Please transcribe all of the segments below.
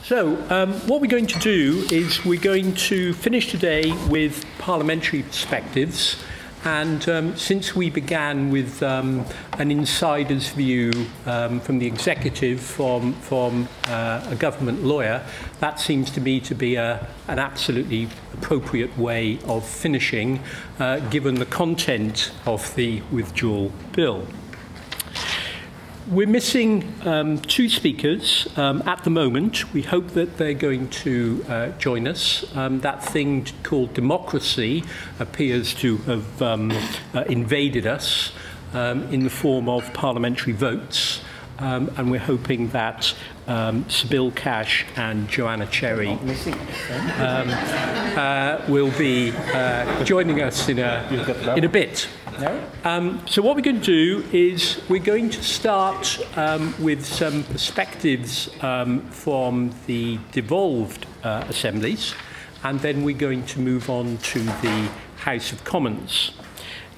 So, what we're going to do is we're going to finish today with parliamentary perspectives. And since we began with an insider's view from the executive, from a government lawyer, that seems to me to be an absolutely appropriate way of finishing, given the content of the withdrawal bill. We're missing two speakers at the moment. We hope that they're going to join us. That thing called democracy appears to have invaded us in the form of parliamentary votes. And we're hoping that Sybil Cash and Joanna Cherry will be joining us in a bit. So what we're going to do is we're going to start with some perspectives from the devolved assemblies, and then we're going to move on to the House of Commons.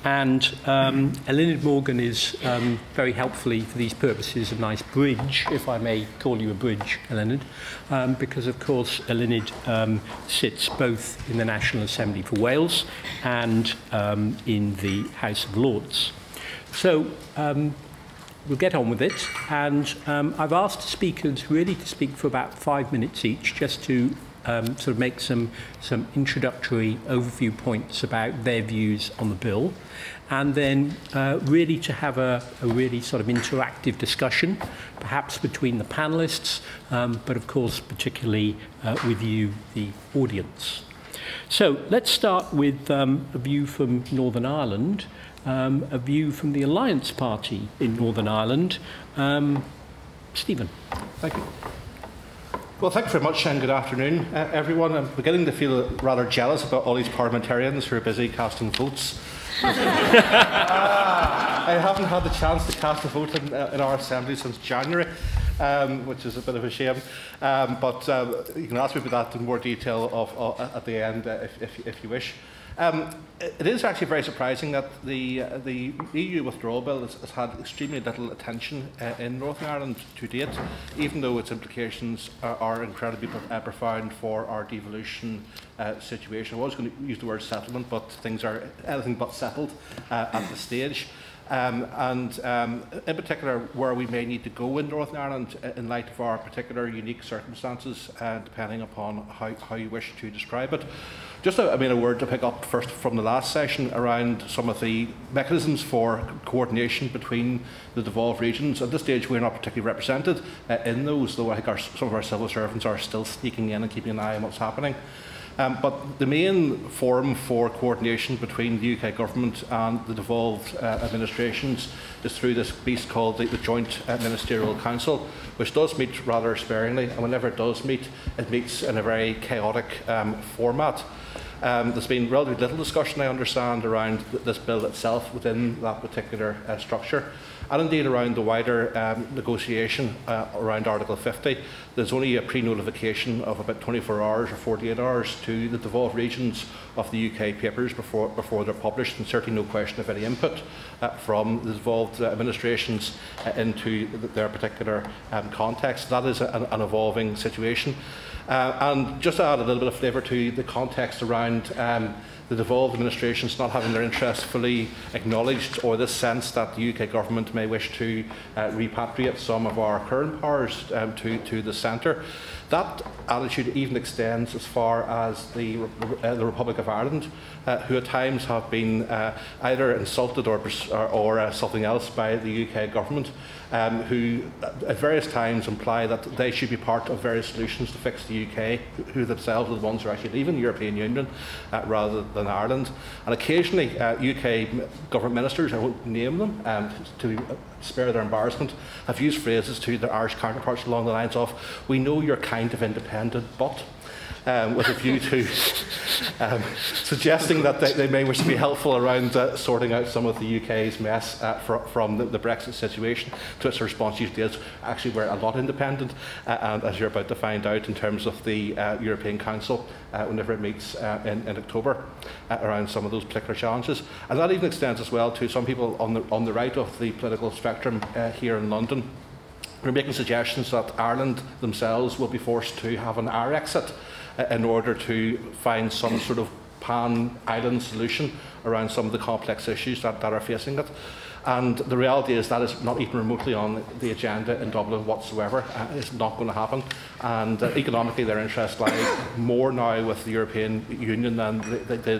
And Eluned Morgan is very helpfully, for these purposes, a nice bridge, if I may call you a bridge, Eluned, because, of course, Eluned sits both in the National Assembly for Wales and in the House of Lords. So we'll get on with it. And I've asked the speakers really to speak for about 5 minutes each, just to sort of make some introductory overview points about their views on the bill, and then really to have a really sort of interactive discussion, perhaps between the panellists, but of course particularly with you, the audience. So let's start with a view from Northern Ireland, a view from the Alliance Party in Northern Ireland. Stephen. Thank you. Well, thank you very much and good afternoon, everyone. I'm beginning to feel rather jealous about all these parliamentarians who are busy casting votes. I haven't had the chance to cast a vote in our assembly since January, which is a bit of a shame. But you can ask me about that in more detail at the end if you wish. It is actually very surprising that the EU withdrawal bill has had extremely little attention in Northern Ireland to date, even though its implications are incredibly profound for our devolution situation. I was going to use the word settlement, but things are anything but settled at this stage. In particular, where we may need to go in Northern Ireland in light of our particular unique circumstances, depending upon how you wish to describe it. Just a word to pick up first from the last session around some of the mechanisms for coordination between the devolved regions. At this stage, we're not particularly represented in those, though I think some of our civil servants are still sneaking in and keeping an eye on what's happening. But the main forum for coordination between the UK government and the devolved administrations is through this beast called the Joint Ministerial Council, which does meet rather sparingly, and whenever it does meet, it meets in a very chaotic format. There's been relatively little discussion, I understand, around this bill itself within that particular structure, and indeed around the wider negotiation around Article 50. There's only a pre-notification of about 24 hours or 48 hours to the devolved regions of the UK papers before they're published, and certainly no question of any input from the devolved administrations into their particular context. That is an evolving situation. And just to add a little bit of flavour to the context around the devolved administrations not having their interests fully acknowledged, or this sense that the UK government may wish to repatriate some of our current powers to the centre. That attitude even extends as far as the Republic of Ireland, who at times have been either insulted or something else by the UK government, who at various times imply that they should be part of various solutions to fix the UK, who themselves are the ones who are actually leaving the European Union rather than Ireland. And occasionally UK government ministers, I won't name them to spare their embarrassment, have used phrases to their Irish counterparts along the lines of, "We know you're kind of independent, but," with a view to suggesting that they may wish to be helpful around sorting out some of the UK's mess from the Brexit situation, to which the response usually is, actually we're a lot independent, and as you're about to find out in terms of the European Council, whenever it meets in October, around some of those particular challenges. And that even extends as well to some people on the right of the political spectrum here in London, we're making suggestions that Ireland themselves will be forced to have an Irish exit in order to find some sort of pan-island solution around some of the complex issues that are facing it. And the reality is that is not even remotely on the agenda in Dublin whatsoever. It's not going to happen. And economically, their interests lie more now with the European Union than they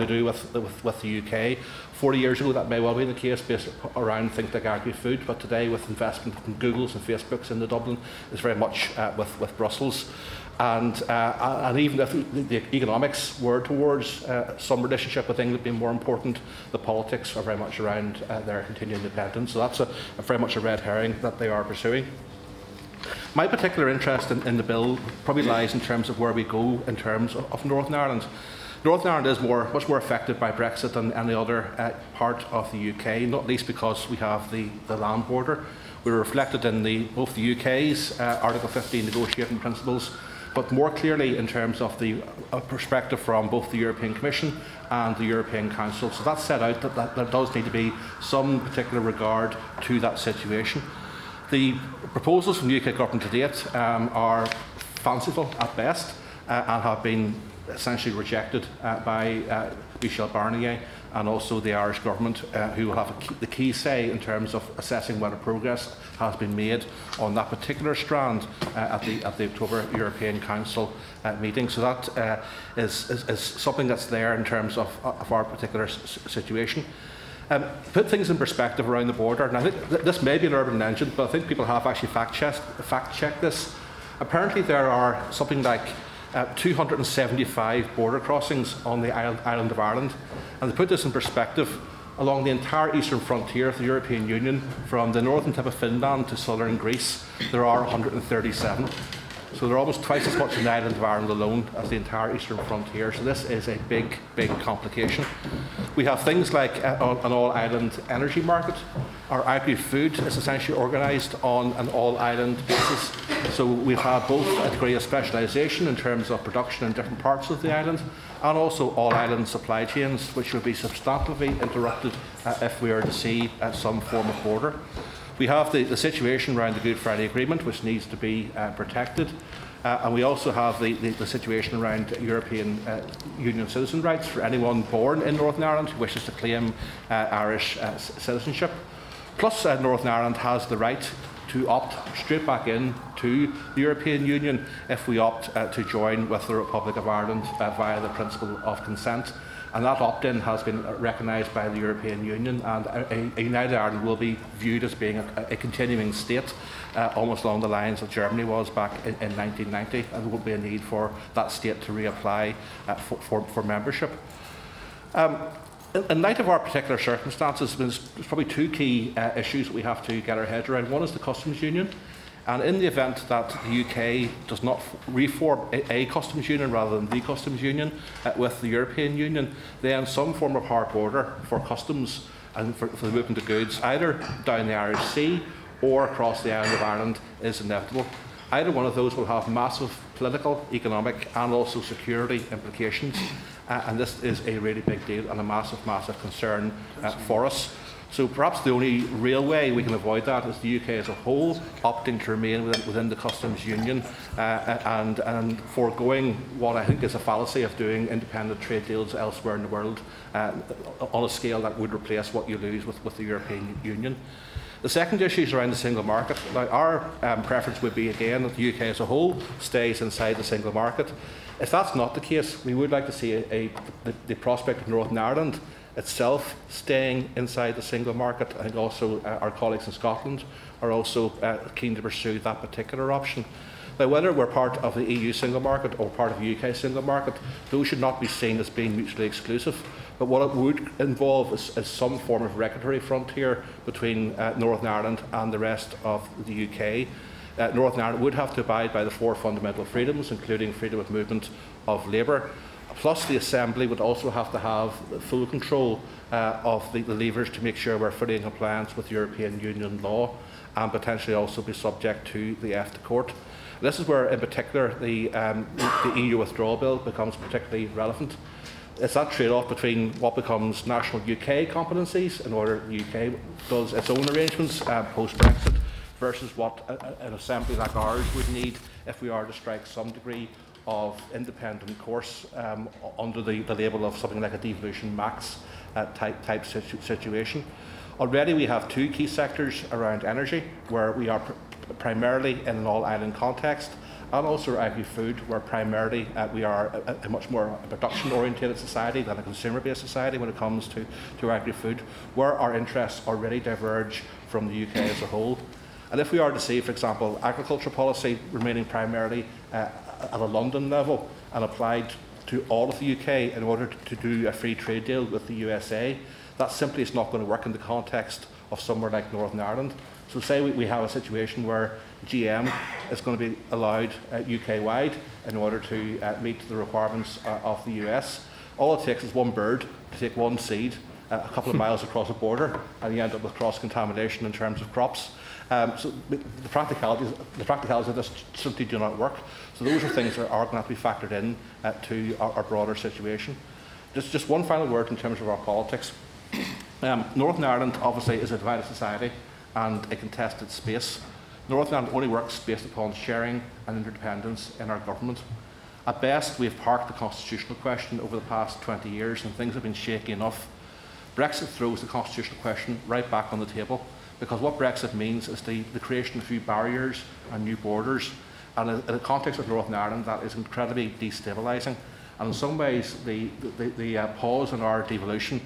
do with the UK. 40 years ago, that may well be the case based around things like agri-food, but today, with investment in Googles and Facebooks into Dublin, it's very much with Brussels. And even if the economics were towards some relationship with England being more important, the politics are very much around their continued independence. So that's very much a red herring that they are pursuing. My particular interest in the bill probably lies in terms of where we go in terms of Northern Ireland. Northern Ireland is much more affected by Brexit than any other part of the UK, not least because we have the land border. We're reflected in both the UK's Article 15 negotiating principles, but more clearly in terms of the perspective from both the European Commission and the European Council. So that's set out that there does need to be some particular regard to that situation. The proposals from the UK government to date are fanciful at best and have been essentially rejected by Michel Barnier and also the Irish government, who will have the key say in terms of assessing whether progress has been made on that particular strand at the October European Council meeting. So that is something that's there in terms of our particular situation. Put things in perspective around the border, and I think this may be an urban legend, but I think people have actually fact-checked this. Apparently there are something like 275 border crossings on the island of Ireland. And to put this in perspective, along the entire eastern frontier of the European Union, from the northern tip of Finland to southern Greece, there are 137. So they're almost twice as much in the island of Ireland alone as the entire eastern frontier. So this is a big, big complication. We have things like an all-island energy market. Our agri-food is essentially organised on an all-island basis. So we have both a degree of specialisation in terms of production in different parts of the island, and also all-island supply chains, which will be substantively interrupted if we are to see some form of border. We have the situation around the Good Friday Agreement, which needs to be protected. And we also have the situation around European Union citizen rights for anyone born in Northern Ireland who wishes to claim Irish citizenship. Plus, Northern Ireland has the right to opt straight back in to the European Union if we opt to join with the Republic of Ireland via the principle of consent. And that opt-in has been recognised by the European Union, and a United Ireland will be viewed as being a continuing state, almost along the lines of Germany was back in 1990, and there won't be a need for that state to reapply for membership. In light of our particular circumstances, there's probably two key issues that we have to get our head around. One is the customs union. And in the event that the UK does not reform a customs union rather than the customs union with the European Union, then some form of hard border for customs and for the movement of goods, either down the Irish Sea or across the island of Ireland, is inevitable. Either one of those will have massive political, economic and also security implications. And this is a really big deal and a massive, massive concern for us. So perhaps the only real way we can avoid that is the UK as a whole opting to remain within the customs union and foregoing what I think is a fallacy of doing independent trade deals elsewhere in the world on a scale that would replace what you lose with the European Union. The second issue is around the single market. Now, our preference would be, again, that the UK as a whole stays inside the single market. If that's not the case, we would like to see the prospect of Northern Ireland itself staying inside the single market. I think also our colleagues in Scotland are also keen to pursue that particular option. Now, whether we're part of the EU single market or part of the UK single market, those should not be seen as being mutually exclusive. But what it would involve is some form of regulatory frontier between Northern Ireland and the rest of the UK. Northern Ireland would have to abide by the 4 fundamental freedoms, including freedom of movement of labour. Plus, the Assembly would also have to have full control of the levers to make sure we're fully in compliance with European Union law, and potentially also be subject to the EFTA Court. This is where, in particular, the EU Withdrawal Bill becomes particularly relevant. It's that trade-off between what becomes national UK competencies in order the UK does its own arrangements post-Brexit versus what an assembly like ours would need if we are to strike some degree of independent course under the label of something like a devolution max type situation. Already we have two key sectors around energy, where we are primarily in an all-island context, and also agri-food, where primarily we are a much more production-oriented society than a consumer-based society when it comes to agri-food, where our interests already diverge from the UK as a whole. And if we are to see, for example, agriculture policy remaining primarily at a London level and applied to all of the UK in order to do a free trade deal with the USA, that simply is not going to work in the context of somewhere like Northern Ireland. So say we have a situation where GM is going to be allowed UK-wide in order to meet the requirements of the US. All it takes is one bird to take one seed a couple of miles across a border, and you end up with cross-contamination in terms of crops. So the practicalities of this simply do not work. So those are things that are going to have to be factored in to our broader situation. Just one final word in terms of our politics. Northern Ireland obviously is a divided society and a contested space. Northern Ireland only works based upon sharing and interdependence in our government. At best, we have parked the constitutional question over the past 20 years, and things have been shaky enough. Brexit throws the constitutional question right back on the table, because what Brexit means is the creation of new barriers and new borders. And in the context of Northern Ireland, that is incredibly destabilising. And in some ways, the pause in our devolution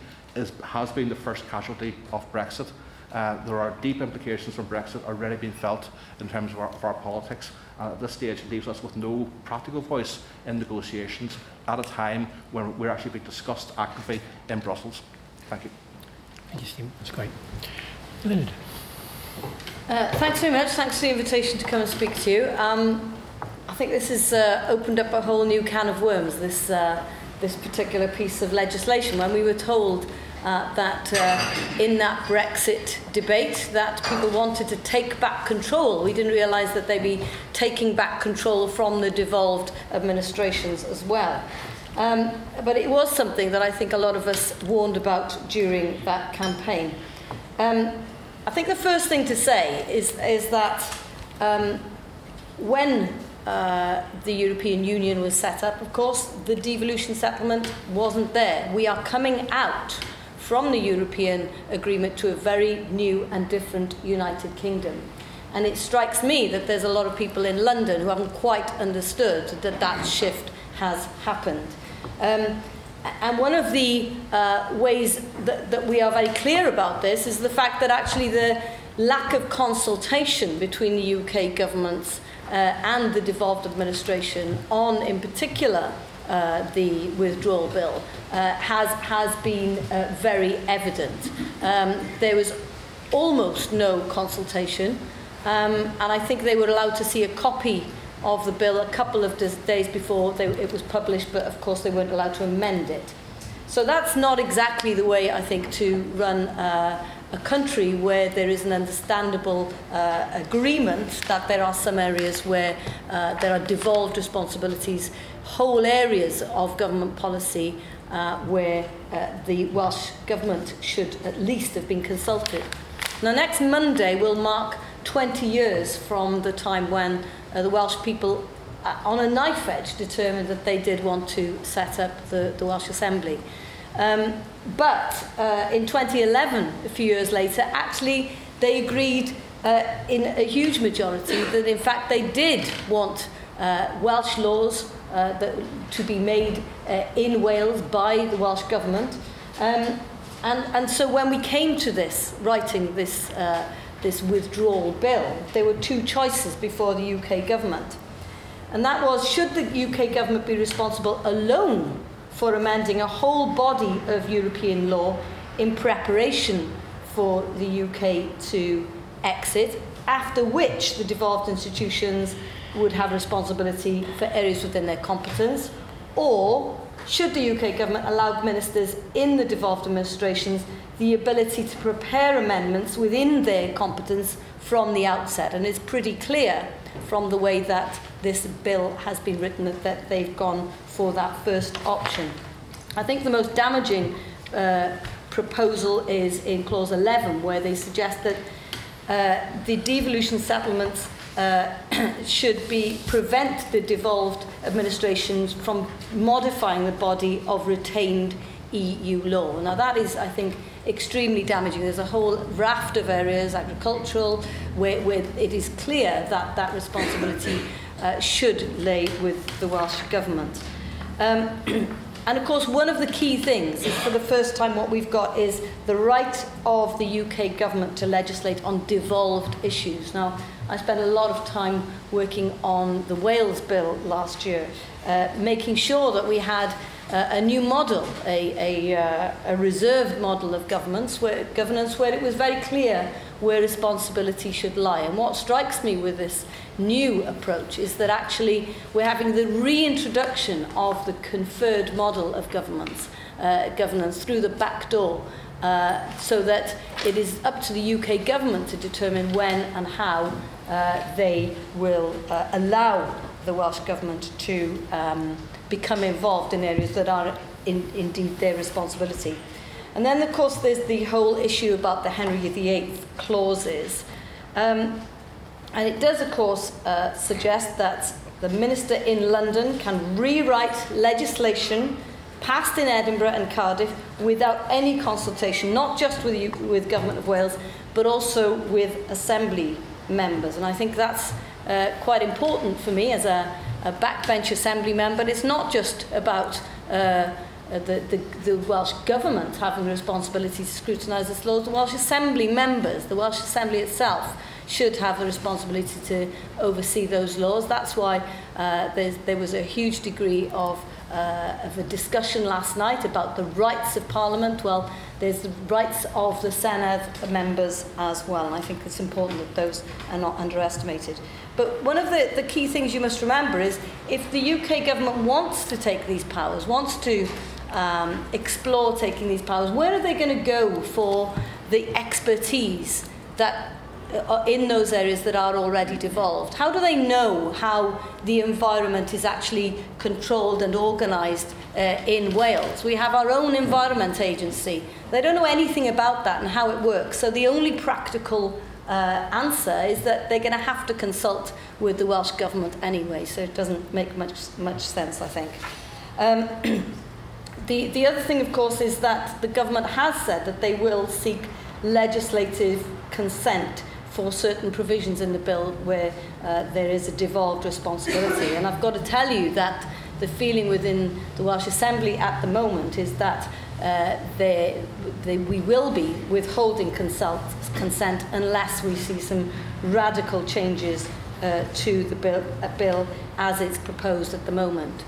has been the first casualty of Brexit. There are deep implications from Brexit already being felt in terms of our politics. At this stage, it leaves us with no practical voice in negotiations at a time when we're actually being discussed actively in Brussels. Thank you. Thank you, Stephen. That's great. Leonard. Thanks very much. Thanks for the invitation to come and speak to you. I think this has opened up a whole new can of worms, this particular piece of legislation. When we were told that in that Brexit debate that people wanted to take back control, we didn't realise that they'd be taking back control from the devolved administrations as well. But it was something that I think a lot of us warned about during that campaign. I think the first thing to say is that when the European Union was set up, of course, the devolution settlement wasn't there. We are coming out from the European agreement to a very new and different United Kingdom. And it strikes me that there's a lot of people in London who haven't quite understood that that shift has happened. And one of the ways that we are very clear about this is the fact that actually the lack of consultation between the UK governments and the devolved administration on, in particular, the withdrawal bill has been very evident. There was almost no consultation, and I think they were allowed to see a copy of the bill a couple of days before it was published, but of course they weren't allowed to amend it. So that's not exactly the way, I think, to run a country where there is an understandable agreement that there are some areas where there are devolved responsibilities, whole areas of government policy where the Welsh Government should at least have been consulted. Now, next Monday will mark 20 years from the time when the Welsh people, on a knife edge, determined that they did want to set up the Welsh Assembly. But in 2011, a few years later, actually they agreed in a huge majority that in fact they did want Welsh laws to be made in Wales by the Welsh Government. And so when we came to this, writing this withdrawal bill, there were two choices before the UK government. And that was, should the UK government be responsible alone for amending a whole body of European law in preparation for the UK to exit, after which the devolved institutions would have responsibility for areas within their competence, or should the UK government allow ministers in the devolved administrations the ability to prepare amendments within their competence from the outset? And it's pretty clear from the way that this bill has been written that they've gone for that first option. I think the most damaging proposal is in clause 11, where they suggest that the devolution settlements should prevent the devolved administrations from modifying the body of retained EU law. Now that is, I think, extremely damaging. There's a whole raft of areas, agricultural, where it is clear that that responsibility should lay with the Welsh Government. And of course, one of the key things is, for the first time, what we've got is the right of the UK government to legislate on devolved issues. Now, I spent a lot of time working on the Wales Bill last year, making sure that we had a new model, a reserved model of governance where it was very clear where responsibility should lie. And what strikes me with this new approach is that actually we're having the reintroduction of the conferred model of governance through the back door, so that it is up to the UK government to determine when and how they will allow the Welsh Government to become involved in areas that are indeed their responsibility. And then, of course, there's the whole issue about the Henry VIII clauses. And it does, of course, suggest that the minister in London can rewrite legislation passed in Edinburgh and Cardiff without any consultation, not just with Government of Wales, but also with Assembly members. And I think that's quite important for me as a backbench Assembly member. It's not just about the Welsh Government having the responsibility to scrutinise this law. The Welsh Assembly members, the Welsh Assembly itself, should have the responsibility to oversee those laws. That's why there was a huge degree of a discussion last night about the rights of Parliament. Well, there's the rights of the Senedd members as well, and I think it's important that those are not underestimated. But one of the key things you must remember is, if the UK government wants to take these powers, wants to explore taking these powers, where are they going to go for the expertise that in those areas that are already devolved? How do they know how the environment is actually controlled and organised in Wales? We have our own Environment Agency. They don't know anything about that and how it works. So the only practical answer is that they're going to have to consult with the Welsh Government anyway. So it doesn't make much sense, I think. The other thing, of course, is that the government has said that they will seek legislative consent for certain provisions in the bill where there is a devolved responsibility. And I've got to tell you that the feeling within the Welsh Assembly at the moment is that we will be withholding consent unless we see some radical changes to the bill as it's proposed at the moment.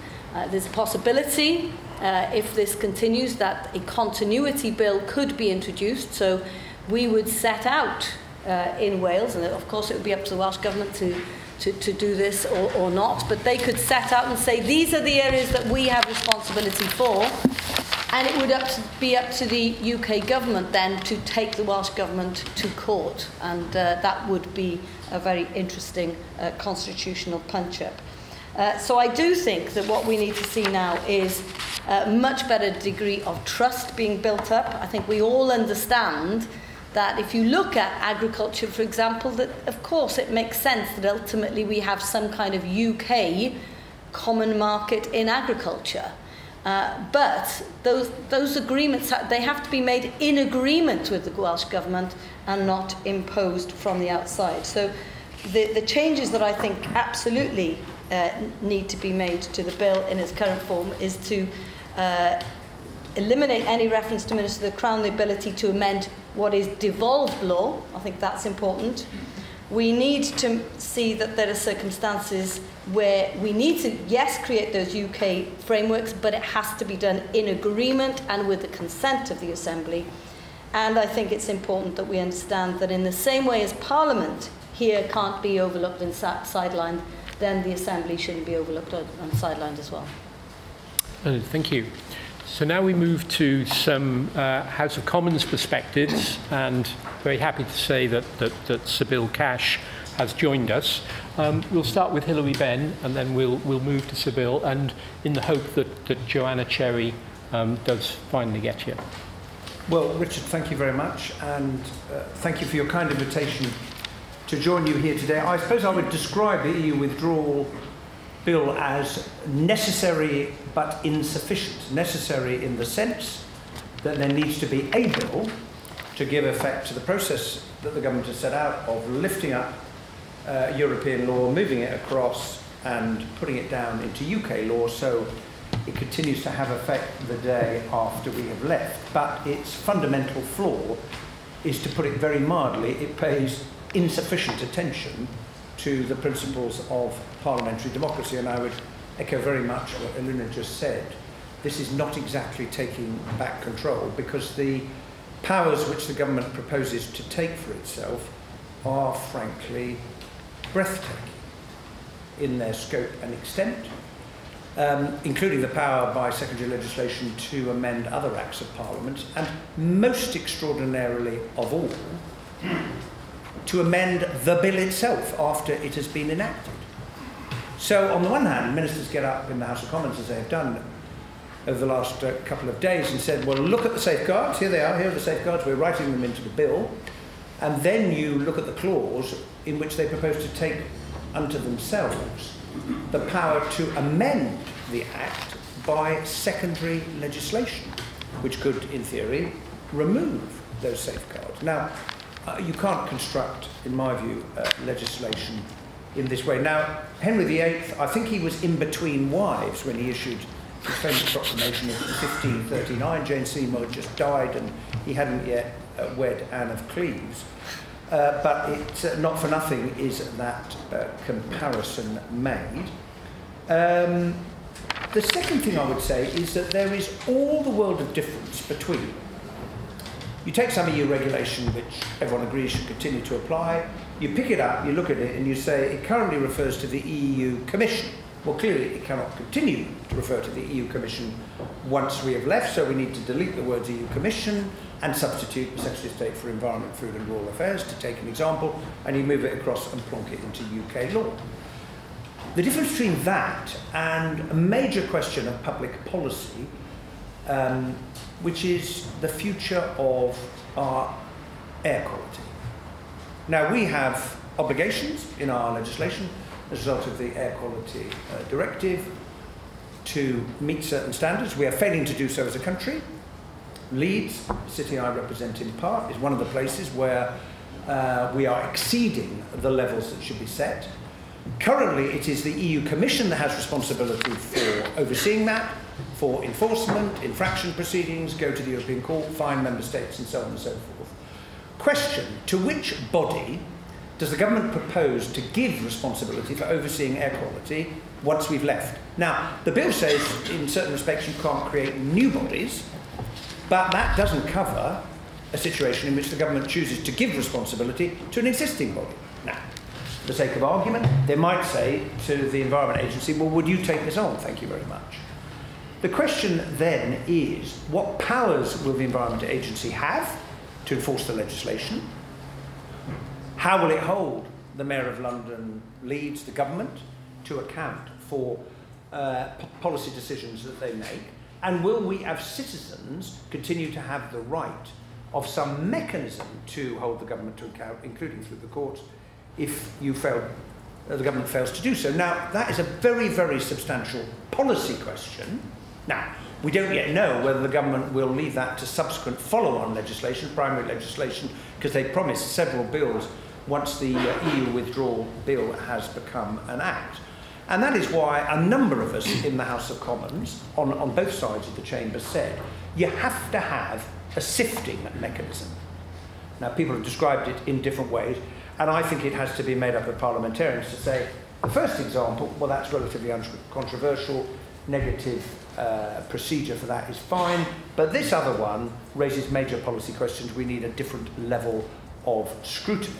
There's a possibility, if this continues, that a continuity bill could be introduced. So we would set out in Wales, and of course it would be up to the Welsh Government to do this or not, but they could set out and say, these are the areas that we have responsibility for, and it would be up to the UK Government then to take the Welsh Government to court, and that would be a very interesting constitutional punch-up. So I do think that what we need to see now is a much better degree of trust being built up. I think we all understand that if you look at agriculture, for example, that of course it makes sense that ultimately we have some kind of UK common market in agriculture. But those agreements, they have to be made in agreement with the Welsh Government and not imposed from the outside. So the changes that I think absolutely need to be made to the bill in its current form is to eliminate any reference to Minister of the Crown, the ability to amend what is devolved law. I think that's important. We need to see that there are circumstances where we need to, yes, create those UK frameworks, but it has to be done in agreement and with the consent of the Assembly. And I think it's important that we understand that in the same way as Parliament here can't be overlooked and sidelined, then the Assembly shouldn't be overlooked and sidelined as well. Thank you. So now we move to some House of Commons perspectives, and very happy to say that Sybil Cash has joined us. We'll start with Hilary Benn, and then we'll move to Sybil, and in the hope that Joanna Cherry does finally get here. Well, Richard, thank you very much, and thank you for your kind invitation to join you here today. I suppose I would describe the EU withdrawal bill as necessary but insufficient. Necessary in the sense that there needs to be a bill to give effect to the process that the government has set out of lifting up European law, moving it across and putting it down into UK law, so it continues to have effect the day after we have left. But its fundamental flaw is, to put it very mildly, it pays insufficient attention to the principles of parliamentary democracy, and I would echo very much what Eluna just said. This is not exactly taking back control, because the powers which the government proposes to take for itself are frankly breathtaking in their scope and extent, including the power by secondary legislation to amend other acts of Parliament, and most extraordinarily of all, to amend the bill itself after it has been enacted. So on the one hand, ministers get up in the House of Commons, as they have done over the last couple of days, and said, well, look at the safeguards, here they are, here are the safeguards, we're writing them into the bill, and then you look at the clause in which they propose to take unto themselves the power to amend the Act by secondary legislation, which could, in theory, remove those safeguards. Now, you can't construct, in my view, legislation in this way. Now, Henry VIII, I think he was in between wives when he issued his famous proclamation of 1539. Jane Seymour had just died and he hadn't yet wed Anne of Cleves. But it's not for nothing is that comparison made. The second thing I would say is that there is all the world of difference between, you take some EU regulation which everyone agrees should continue to apply, you pick it up, you look at it and you say it currently refers to the EU Commission. Well, clearly it cannot continue to refer to the EU Commission once we have left, so we need to delete the words EU Commission and substitute the Secretary of State for Environment, Food and Rural Affairs, to take an example, and you move it across and plonk it into UK law. The difference between that and a major question of public policy, which is the future of our air quality. Now, we have obligations in our legislation as a result of the Air Quality Directive to meet certain standards. We are failing to do so as a country. Leeds, the city I represent in part, is one of the places where we are exceeding the levels that should be set. Currently, it is the EU Commission that has responsibility for overseeing that, for enforcement, infraction proceedings, go to the European Court, fine member states, and so on and so forth. Question: to which body does the government propose to give responsibility for overseeing air quality once we've left? Now, the bill says in certain respects you can't create new bodies, but that doesn't cover a situation in which the government chooses to give responsibility to an existing body. Now, for the sake of argument, they might say to the Environment Agency, well, would you take this on? Thank you very much. The question then is, what powers will the Environment Agency have to enforce the legislation? How will it hold the Mayor of London, Leeds, the government, to account for policy decisions that they make? And will we, as citizens, continue to have the right of some mechanism to hold the government to account, including through the courts, if the government fails to do so? Now, that is a very, very substantial policy question. Now, we don't yet know whether the government will leave that to subsequent follow-on legislation, primary legislation, because they promised several bills once the EU withdrawal bill has become an act. And that is why a number of us in the House of Commons, on both sides of the chamber, said you have to have a sifting mechanism. Now, people have described it in different ways, and I think it has to be made up of parliamentarians to say, the first example, well, that's relatively uncontroversial, negative procedure for that is fine, but this other one raises major policy questions. We need a different level of scrutiny.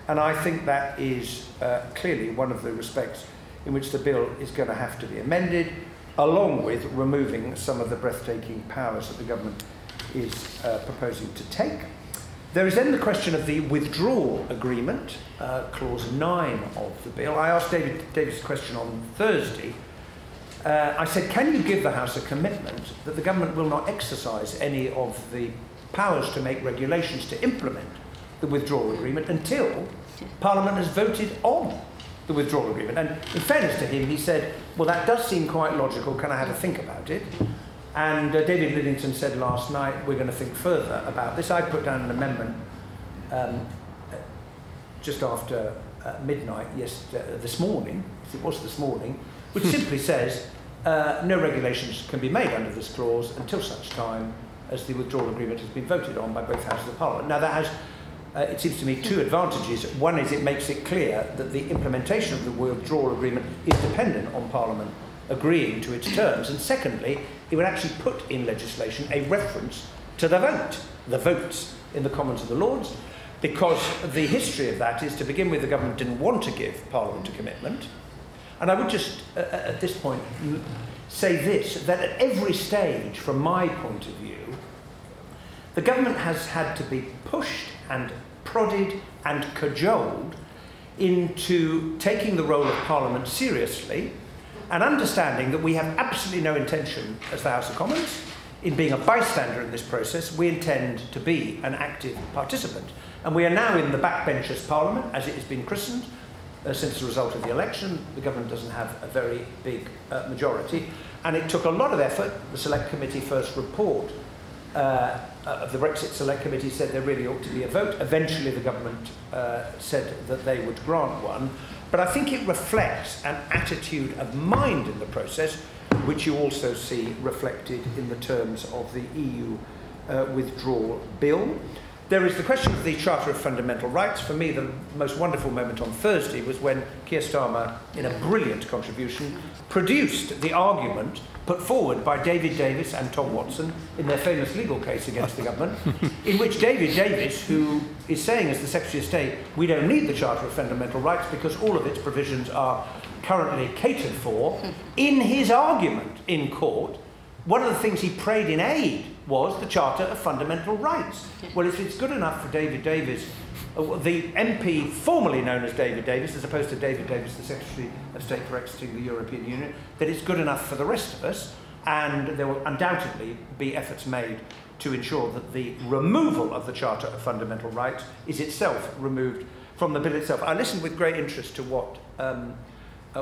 And I think that is clearly one of the respects in which the bill is going to have to be amended, along with removing some of the breathtaking powers that the government is proposing to take. There is then the question of the withdrawal agreement, clause 9 of the bill. I asked David's question on Thursday. I said, can you give the House a commitment that the government will not exercise any of the powers to make regulations to implement the withdrawal agreement until Parliament has voted on the withdrawal agreement. And in fairness to him, he said, well, that does seem quite logical. Can I have a think about it? And David Lidington said last night, we're going to think further about this. I put down an amendment just after midnight this morning, it was this morning, which simply says no regulations can be made under this clause until such time as the withdrawal agreement has been voted on by both houses of Parliament. Now that has, it seems to me, two advantages. One is it makes it clear that the implementation of the withdrawal agreement is dependent on Parliament agreeing to its terms, and secondly, it would actually put in legislation a reference to the votes in the Commons of the Lords, because the history of that is, to begin with, the government didn't want to give Parliament a commitment. And I would just, at this point, say this, that at every stage, from my point of view, the government has had to be pushed and prodded and cajoled into taking the role of Parliament seriously and understanding that we have absolutely no intention as the House of Commons in being a bystander in this process. We intend to be an active participant. And we are now in the backbenchers Parliament, as it has been christened, since the result of the election. The government doesn't have a very big majority. And it took a lot of effort. The Select Committee first report of the Brexit Select Committee said there really ought to be a vote. Eventually the government said that they would grant one. But I think it reflects an attitude of mind in the process, which you also see reflected in the terms of the EU withdrawal bill. There is the question of the Charter of Fundamental Rights. For me, the most wonderful moment on Thursday was when Keir Starmer, in a brilliant contribution, produced the argument put forward by David Davis and Tom Watson in their famous legal case against the government, in which David Davis, who is saying as the Secretary of State, we don't need the Charter of Fundamental Rights because all of its provisions are currently catered for, in his argument in court, one of the things he prayed in aid was the Charter of Fundamental Rights. Well, if it's good enough for David Davis, the MP formerly known as David Davis, as opposed to David Davis, the Secretary of State for exiting the European Union, that it's good enough for the rest of us, and there will undoubtedly be efforts made to ensure that the removal of the Charter of Fundamental Rights is itself removed from the bill itself. I listened with great interest to what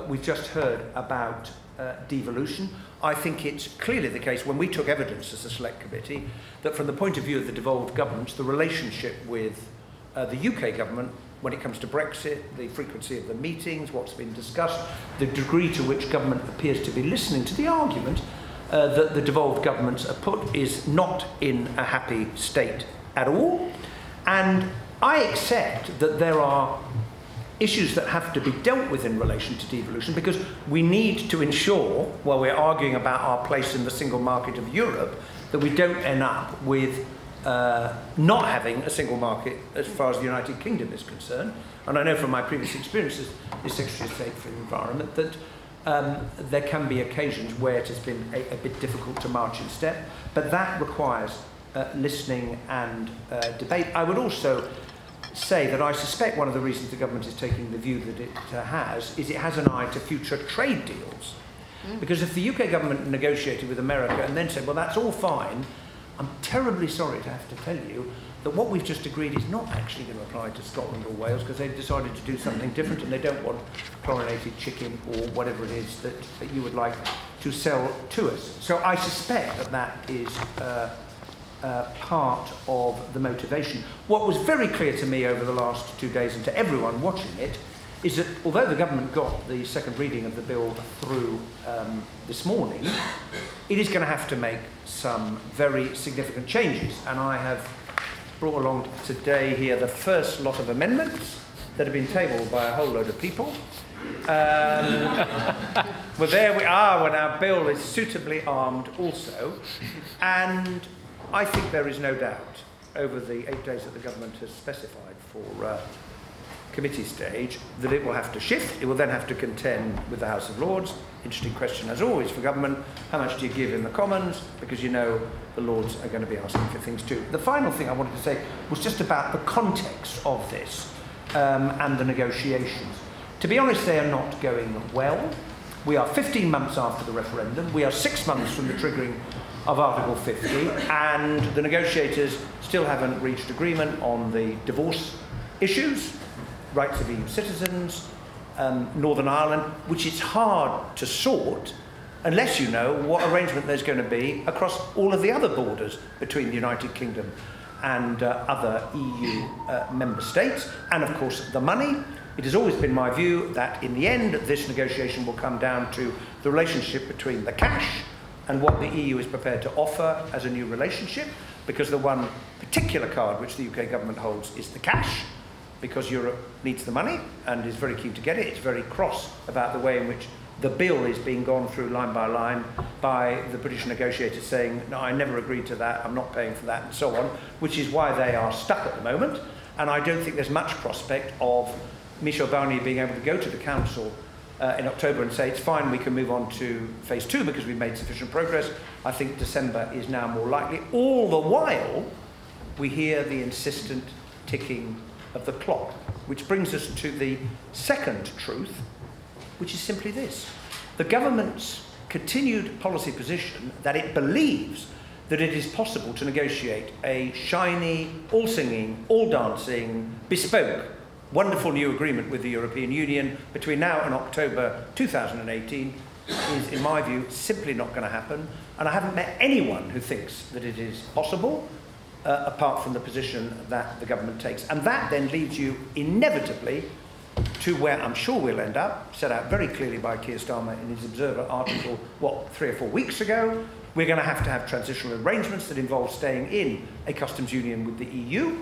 we've just heard about devolution. I think it's clearly the case, when we took evidence as a Select Committee, that from the point of view of the devolved governments, the relationship with the UK government, when it comes to Brexit, the frequency of the meetings, what's been discussed, the degree to which government appears to be listening to the argument that the devolved governments are put, is not in a happy state at all. And I accept that there are issues that have to be dealt with in relation to devolution, because we need to ensure, while we're arguing about our place in the single market of Europe, that we don't end up with not having a single market as far as the United Kingdom is concerned. And I know from my previous experiences as Secretary of State for the Environment that there can be occasions where it has been a bit difficult to march in step, but that requires listening and debate. I would also say that I suspect one of the reasons the government is taking the view that it has is it has an eye to future trade deals. Because if the UK government negotiated with America and then said, well, that's all fine, I'm terribly sorry to have to tell you that what we've just agreed is not actually going to apply to Scotland or Wales, because they've decided to do something different and they don't want chlorinated chicken or whatever it is that you would like to sell to us. So I suspect that that is part of the motivation. What was very clear to me over the last 2 days, and to everyone watching it, is that although the government got the second reading of the bill through this morning, it is going to have to make some very significant changes. And I have brought along today here the first lot of amendments that have been tabled by a whole load of people. Well, there we are, when our bill is suitably armed also. And I think there is no doubt, over the 8 days that the government has specified for committee stage, that it will have to shift. It will then have to contend with the House of Lords. Interesting question, as always, for government. How much do you give in the Commons? Because you know the Lords are going to be asking for things too. The final thing I wanted to say was just about the context of this and the negotiations. To be honest, they are not going well. We are 15 months after the referendum. We are 6 months from the triggering of Article 50, and the negotiators still haven't reached agreement on the divorce issues, rights of EU citizens, Northern Ireland, which is hard to sort unless you know what arrangement there's going to be across all of the other borders between the United Kingdom and other EU member states, and of course the money. It has always been my view that in the end this negotiation will come down to the relationship between the cash and what the EU is prepared to offer as a new relationship, because the one particular card which the UK government holds is the cash, because Europe needs the money and is very keen to get it. It's very cross about the way in which the bill is being gone through line by the British negotiators saying, no, I never agreed to that, I'm not paying for that, and so on, which is why they are stuck at the moment. And I don't think there's much prospect of Michel Barnier being able to go to the Council in October and say, it's fine, we can move on to phase 2 because we've made sufficient progress. I think December is now more likely. All the while, we hear the insistent ticking of the clock, which brings us to the second truth, which is simply this. The government's continued policy position that it believes that it is possible to negotiate a shiny, all-singing, all-dancing, bespoke, wonderful new agreement with the European Union between now and October 2018 is, in my view, simply not going to happen. And I haven't met anyone who thinks that it is possible, apart from the position that the government takes. And that then leads you inevitably to where I'm sure we'll end up, set out very clearly by Keir Starmer in his Observer article, 3 or 4 weeks ago. We're going to have transitional arrangements that involve staying in a customs union with the EU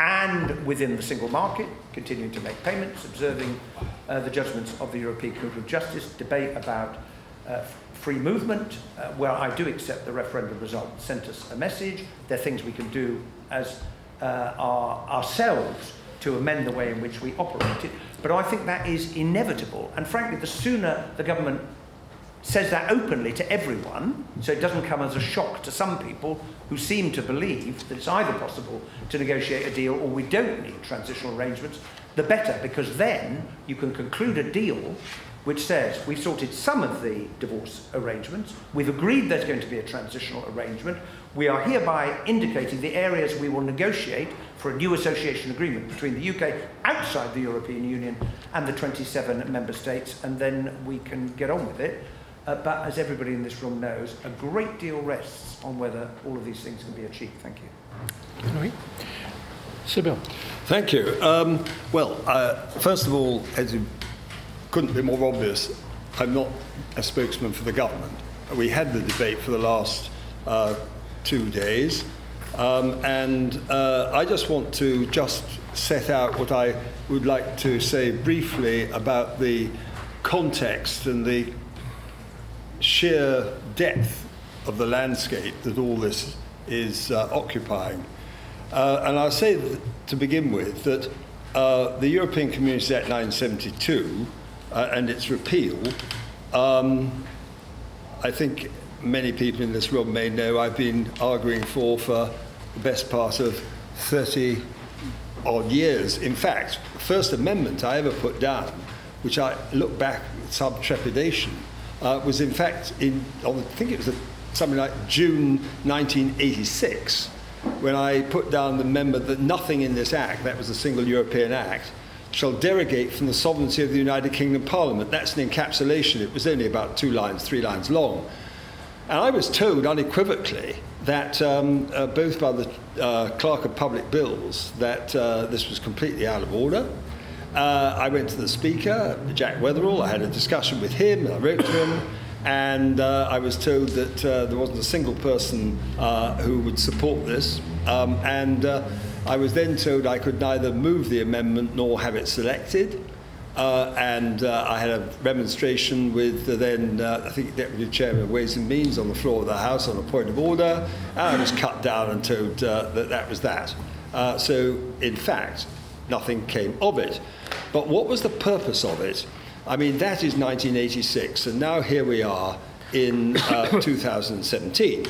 and within the single market, continuing to make payments, observing the judgments of the European Court of Justice, debate about free movement, where I do accept the referendum result sent us a message. There are things we can do as ourselves to amend the way in which we operate it. But I think that is inevitable. And frankly, the sooner the government says that openly to everyone, so it doesn't come as a shock to some people who seem to believe that it's either possible to negotiate a deal or we don't need transitional arrangements, the better, because then you can conclude a deal which says we've sorted some of the divorce arrangements, we've agreed there's going to be a transitional arrangement, we are hereby indicating the areas we will negotiate for a new association agreement between the UK outside the European Union and the 27 member states, and then we can get on with it. But as everybody in this room knows, a great deal rests on whether all of these things can be achieved. Thank you. All right. Sybil. Thank you. First of all, as you couldn't be more obvious, I'm not a spokesman for the government. We had the debate for the last 2 days, and I just want to set out what I would like to say briefly about the context and the sheer depth of the landscape that all this is occupying. And I'll say to begin with that the European Communities Act 1972 and its repeal, I think many people in this room may know I've been arguing for the best part of 30 odd years. In fact, the first amendment I ever put down, which I look back with some trepidation, was in fact I think it was something like June 1986, when I put down the amendment that nothing in this Act, that was a single European Act, shall derogate from the sovereignty of the United Kingdom Parliament. That's an encapsulation. It was only about 3 lines long. And I was told unequivocally that both by the Clerk of Public Bills that this was completely out of order. I went to the Speaker, Jack Withdrawal. I had a discussion with him, I wrote to him, and I was told that there wasn't a single person who would support this. I was then told I could neither move the amendment nor have it selected. I had a remonstration with the then, I think, Deputy Chairman of Ways and Means on the floor of the House on a point of order, and I was cut down and told that was that. So, in fact, nothing came of it. But what was the purpose of it? I mean, that is 1986, and now here we are in 2017.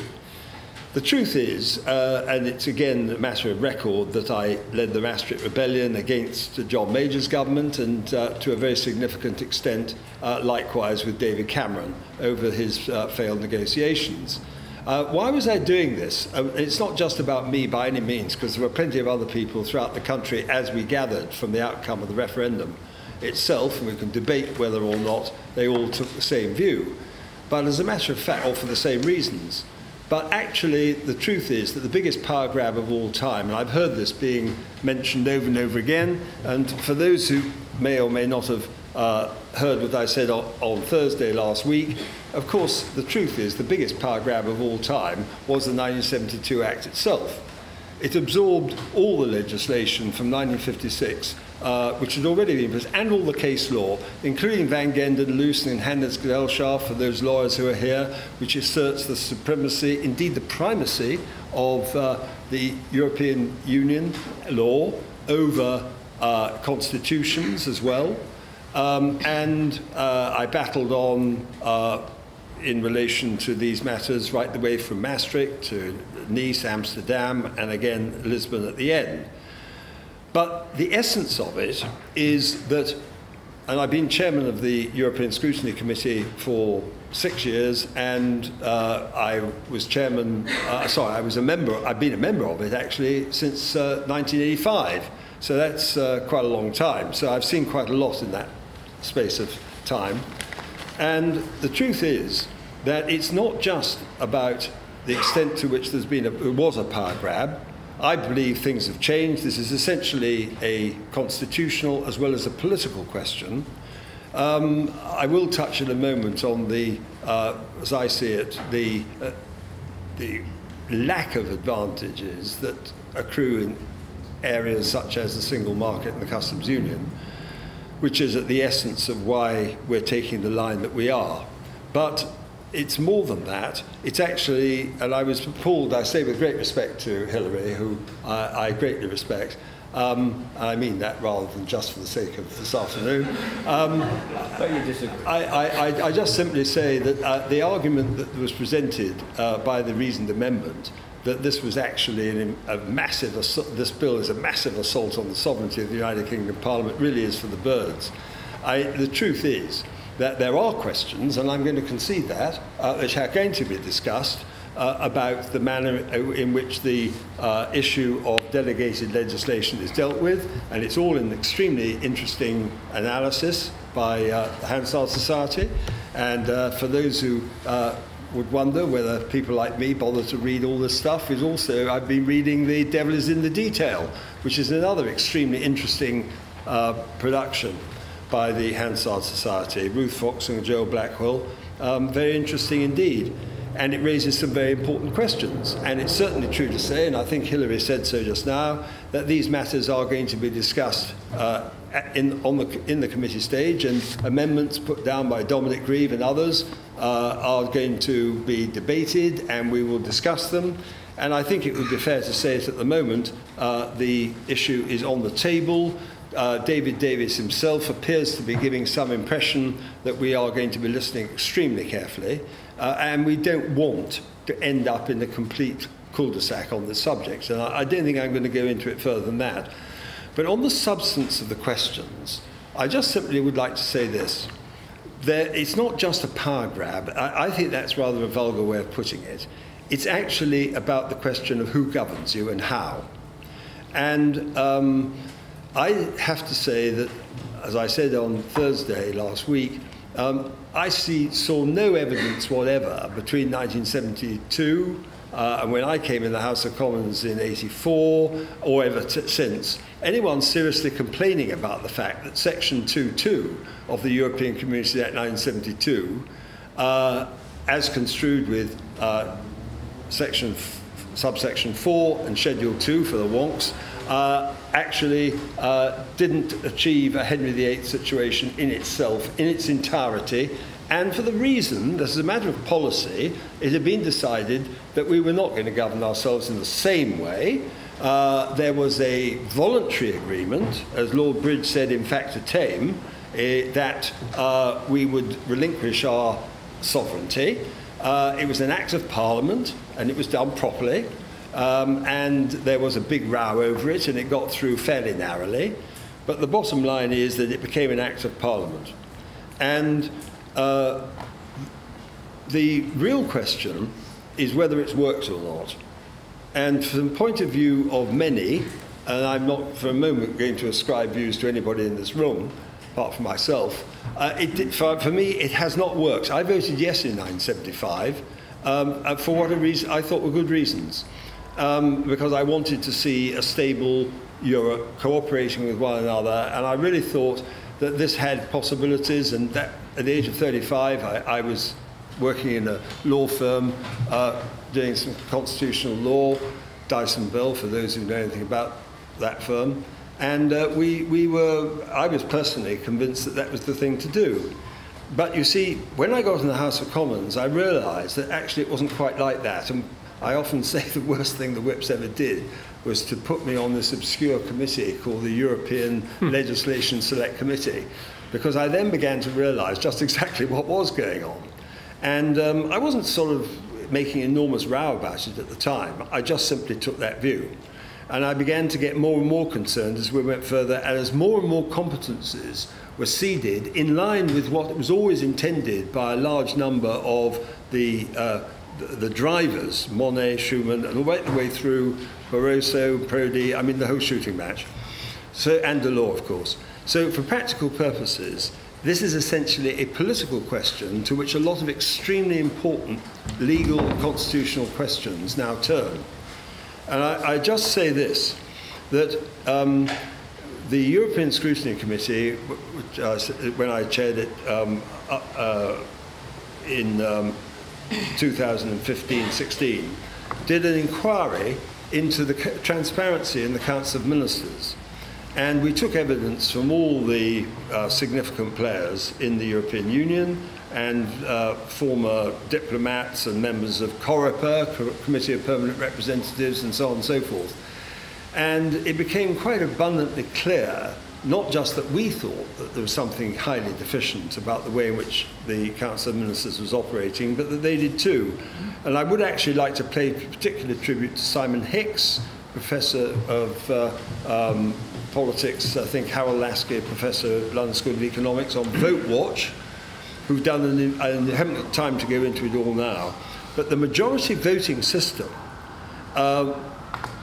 The truth is, and it's again a matter of record, that I led the Maastricht Rebellion against John Major's government, and to a very significant extent, likewise with David Cameron over his failed negotiations. Why was I doing this? It's not just about me by any means, because there were plenty of other people throughout the country as we gathered from the outcome of the referendum itself, and we can debate whether or not they all took the same view. But as a matter of fact, or for the same reasons. But actually, the truth is that the biggest power grab of all time, and I've heard this being mentioned over and over again, and for those who may or may not have heard what I said on Thursday last week, of course, the truth is the biggest power grab of all time was the 1972 Act itself. It absorbed all the legislation from 1956, which had already been passed, and all the case law, including Van Gendon, Loosen, and Handelsgesellschaft, for those lawyers who are here, which asserts the supremacy, indeed the primacy, of the European Union law over constitutions as well. And I battled on in relation to these matters right the way from Maastricht to Nice, Amsterdam, and again Lisbon at the end. But the essence of it is that, and I've been chairman of the European Scrutiny Committee for 6 years, and I was chairman, I was a member, I've been a member of it actually since 1985. So that's quite a long time. So I've seen quite a lot in that space of time. And the truth is that it's not just about the extent to which there was a power grab. I believe things have changed. This is essentially a constitutional as well as a political question. I will touch in a moment on the, as I see it, the lack of advantages that accrue in areas such as the single market and the customs union, which is at the essence of why we're taking the line that we are. But it's more than that. It's actually, and I was appalled, I say with great respect to Hilary, who I greatly respect, and I mean that rather than just for the sake of this afternoon. But you disagree. I just simply say that the argument that was presented by the reasoned amendment, that this was actually a massive, this bill is a massive assault on the sovereignty of the United Kingdom Parliament, really is for the birds. The truth is that there are questions, and I'm going to concede that, which are going to be discussed about the manner in which the issue of delegated legislation is dealt with, and it's all an extremely interesting analysis by the Hansard Society. And for those who would wonder whether people like me bother to read all this stuff, is also I've been reading The Devil is in the Detail, which is another extremely interesting production by the Hansard Society, Ruth Fox and Joel Blackwell. Very interesting indeed. And it raises some very important questions. And it's certainly true to say, and I think Hilary said so just now, that these matters are going to be discussed in the committee stage, and amendments put down by Dominic Grieve and others are going to be debated, and we will discuss them. And I think it would be fair to say that at the moment the issue is on the table. David Davis himself appears to be giving some impression that we are going to be listening extremely carefully, and we don't want to end up in a complete cul-de-sac on this subject. And I don't think I'm going to go into it further than that. But on the substance of the questions, I just simply would like to say this. It's not just a power grab. I think that's rather a vulgar way of putting it. It's actually about the question of who governs you and how. And I have to say that, as I said on Thursday last week, I saw no evidence whatever between 1972 and when I came in the House of Commons in '84, or ever since, anyone seriously complaining about the fact that Section 2.2 of the European Community Act 1972, as construed with subsection 4 and Schedule 2 for the wonks, actually didn't achieve a Henry VIII situation in itself, in its entirety, and for the reason that as a matter of policy, it had been decided that we were not going to govern ourselves in the same way. There was a voluntary agreement, as Lord Bridge said in facta tame, that we would relinquish our sovereignty. It was an act of Parliament, and it was done properly. And there was a big row over it, and it got through fairly narrowly. But the bottom line is that it became an act of Parliament. And the real question is whether it's worked or not. And from the point of view of many, and I'm not for a moment going to ascribe views to anybody in this room, apart from myself, for me it has not worked. I voted yes in 1975 for what a reason I thought were good reasons, because I wanted to see a stable Europe cooperating with one another, and I really thought that this had possibilities, and that at the age of 35 I was working in a law firm doing some constitutional law, Dyson Bell, for those who know anything about that firm. And I was personally convinced that that was the thing to do. But you see, when I got in the House of Commons, I realised that actually it wasn't quite like that. And I often say the worst thing the Whips ever did was to put me on this obscure committee called the European Legislation Select Committee, because I then began to realise just exactly what was going on. And I wasn't sort of making enormous row about it at the time. I just simply took that view. And I began to get more and more concerned as we went further, and as more and more competences were ceded in line with what was always intended by a large number of the drivers, Monet, Schuman, and right the way through Barroso, Prodi, I mean the whole shooting match, and Delors, of course. So for practical purposes, this is essentially a political question to which a lot of extremely important legal and constitutional questions now turn. And I just say this, that the European Scrutiny Committee, when I chaired it in 2015-16, did an inquiry into the transparency in the Council of Ministers. And we took evidence from all the significant players in the European Union and former diplomats and members of COREPER, Committee of Permanent Representatives, and so on and so forth. And it became quite abundantly clear, not just that we thought that there was something highly deficient about the way in which the Council of Ministers was operating, but that they did too. And I would actually like to pay particular tribute to Simon Hicks, Professor of Politics, I think Harold Lasky, Professor at London School of Economics, on Vote Watch, who've done, and I haven't got time to go into it all now, but the majority voting system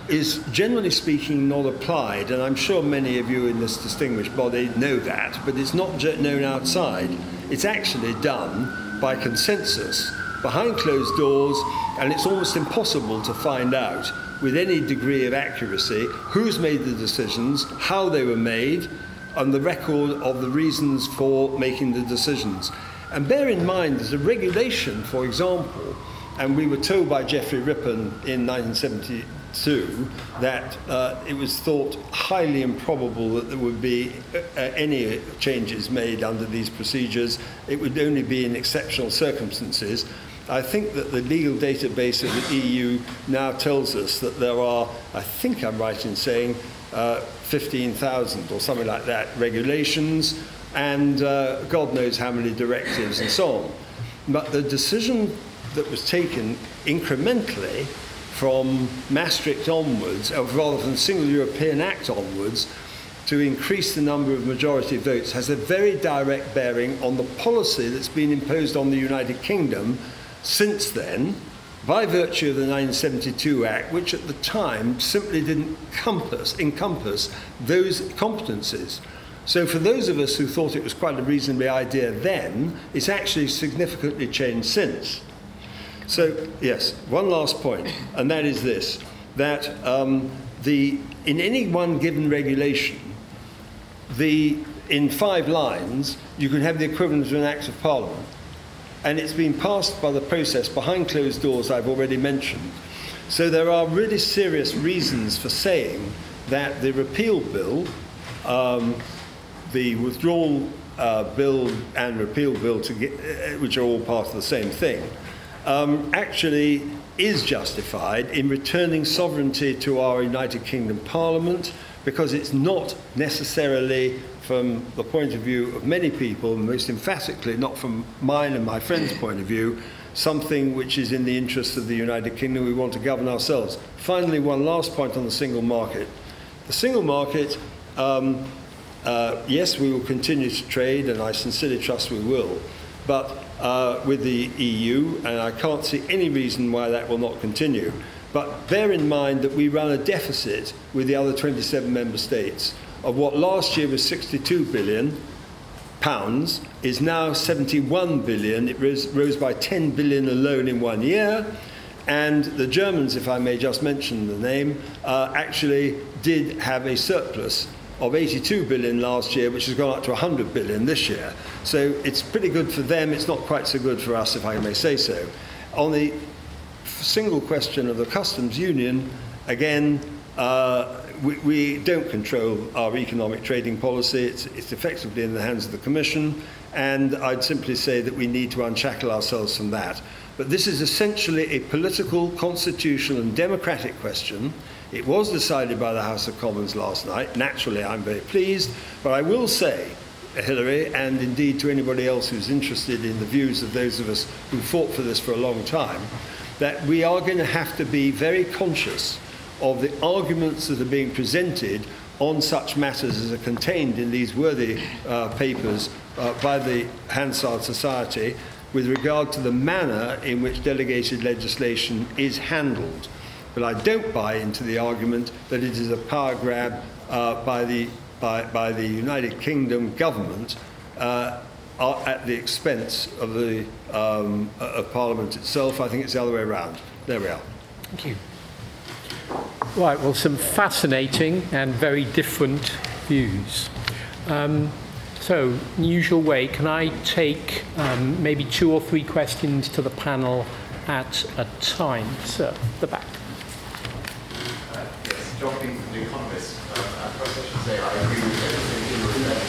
is generally speaking not applied, and I'm sure many of you in this distinguished body know that, but it's not known outside. It's actually done by consensus, behind closed doors, and it's almost impossible to find out with any degree of accuracy who's made the decisions, how they were made, and the record of the reasons for making the decisions. And bear in mind, there's a regulation, for example, and we were told by Geoffrey Rippon in 1972 that it was thought highly improbable that there would be any changes made under these procedures. It would only be in exceptional circumstances. I think that the legal database of the EU now tells us that there are, I think I'm right in saying, 15,000 or something like that regulations, and God knows how many directives and so on. But the decision that was taken incrementally from Maastricht onwards, or rather from the Single European Act onwards, to increase the number of majority votes has a very direct bearing on the policy that's been imposed on the United Kingdom since then, by virtue of the 1972 Act, which at the time simply didn't encompass those competencies. So for those of us who thought it was quite a reasonable idea then, it's actually significantly changed since. So, yes, one last point, and that is this, that in any one given regulation, in 5 lines, you can have the equivalent of an Act of Parliament. And it's been passed by the process behind closed doors I've already mentioned. So there are really serious reasons for saying that the repeal bill, the withdrawal bill and repeal bill, which are all part of the same thing, actually is justified in returning sovereignty to our United Kingdom Parliament, because it's not necessarily, from the point of view of many people, most emphatically not from mine and my friends' point of view, something which is in the interest of the United Kingdom. We want to govern ourselves. Finally, one last point on the single market. The single market, yes, we will continue to trade, and I sincerely trust we will, but with the EU, and I can't see any reason why that will not continue. But bear in mind that we run a deficit with the other 27 member states of what last year was 62 billion pounds is now 71 billion. It rose by 10 billion alone in 1 year. And the Germans, if I may just mention the name, actually did have a surplus of 82 billion last year, which has gone up to 100 billion this year. So it's pretty good for them. It's not quite so good for us, if I may say so. On the single question of the customs union, again, we don't control our economic trading policy. It's effectively in the hands of the Commission, and I'd simply say that we need to unshackle ourselves from that. But this is essentially a political, constitutional and democratic question. It was decided by the House of Commons last night. Naturally, I'm very pleased. But I will say, Hilary, and indeed to anybody else who's interested in the views of those of us who fought for this for a long time, that we are going to have to be very conscious of the arguments that are being presented on such matters as are contained in these worthy papers by the Hansard Society with regard to the manner in which delegated legislation is handled. But I don't buy into the argument that it is a power grab by the United Kingdom government at the expense of the of Parliament itself. I think it's the other way around. There we are. Thank you. Right, well, some fascinating and very different views. So, in the usual way, can I take maybe 2 or 3 questions to the panel at a time? Sir, the back. Yes, John King from The Economist. First I should say I agree with everything you were saying,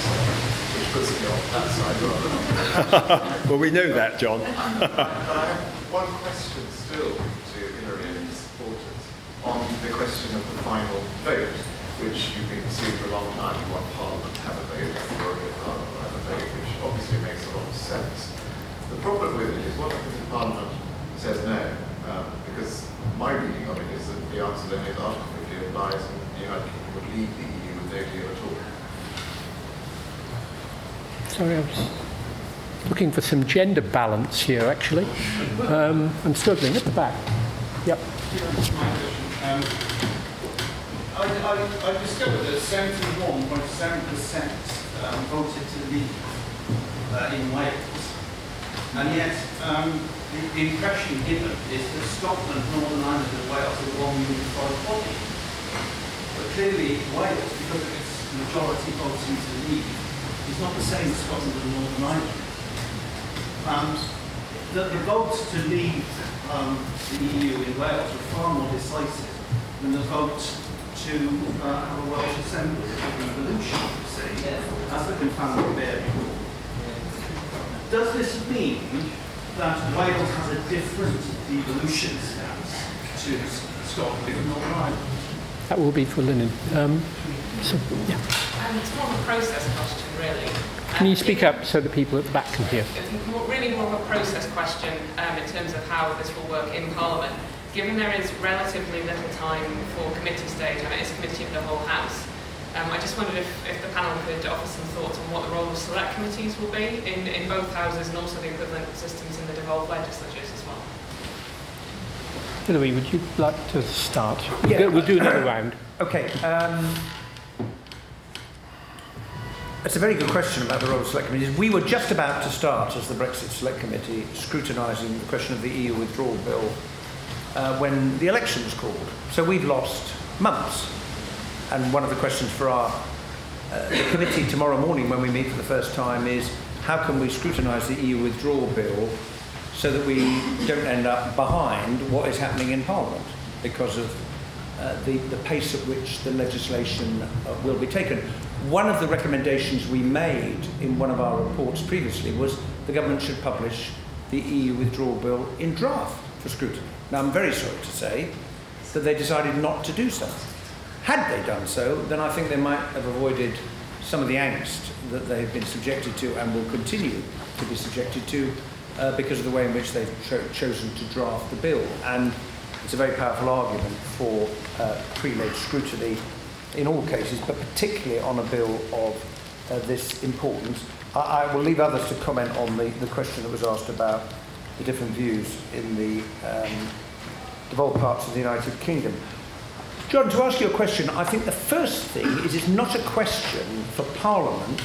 which puts me on that side rather than Well, we know that, John. But I have one question still to Hilary and his supporters on the question of the final vote, which you've been pursuing for a long time. You want Parliament to have a vote, or Parliament have a vote, which obviously makes a lot of sense. The problem with it is, what happens if Parliament says no? Because my reading of it is that the answer then is Article 50 applies and the United Kingdom would leave the EU with no deal at all. Sorry, I was looking for some gender balance here, actually. I'm struggling at the back. Yep. I discovered that 71.7% voted to leave in Wales, and yet the impression given is that Scotland, Northern Ireland and Wales are one unified body. But clearly Wales, because of its majority voting to leave, is not the same as Scotland and Northern Ireland. The votes to leave the EU in Wales were far more decisive than the vote to have a Welsh Assembly, a revolution, you see, as the confounding variable. Does this mean that Wales has a different devolution stance to Scotland and Northern Ireland? That will be for Linen. So, yeah. It's more of a process question, really. Can you speak up so the people at the back can hear? It's really more of a process question in terms of how this will work in Parliament. Given there is relatively little time for committee stage, and it is committee of the whole House, I just wondered if the panel could offer some thoughts on what the role of select committees will be in both houses and also the equivalent systems in the devolved legislatures as well. Hilary, would you like to start? Yeah. We'll do another round. Okay. It's a very good question about the role of select committees. We were just about to start, as the Brexit Select Committee, scrutinising the question of the EU withdrawal bill when the election was called. So we've lost months. And one of the questions for the committee tomorrow morning when we meet for the first time is how can we scrutinise the EU withdrawal bill so that we don't end up behind what is happening in Parliament because of the pace at which the legislation will be taken. One of the recommendations we made in one of our reports previously was the government should publish the EU withdrawal bill in draft for scrutiny. Now, I'm very sorry to say that they decided not to do so. Had they done so, then I think they might have avoided some of the angst that they have been subjected to and will continue to be subjected to because of the way in which they've chosen to draft the bill. And it's a very powerful argument for pre-leg scrutiny in all cases, but particularly on a bill of this importance. I will leave others to comment on the question that was asked about the different views in the devolved parts of the United Kingdom. John, to ask you a question, I think the first thing is it's not a question for Parliament.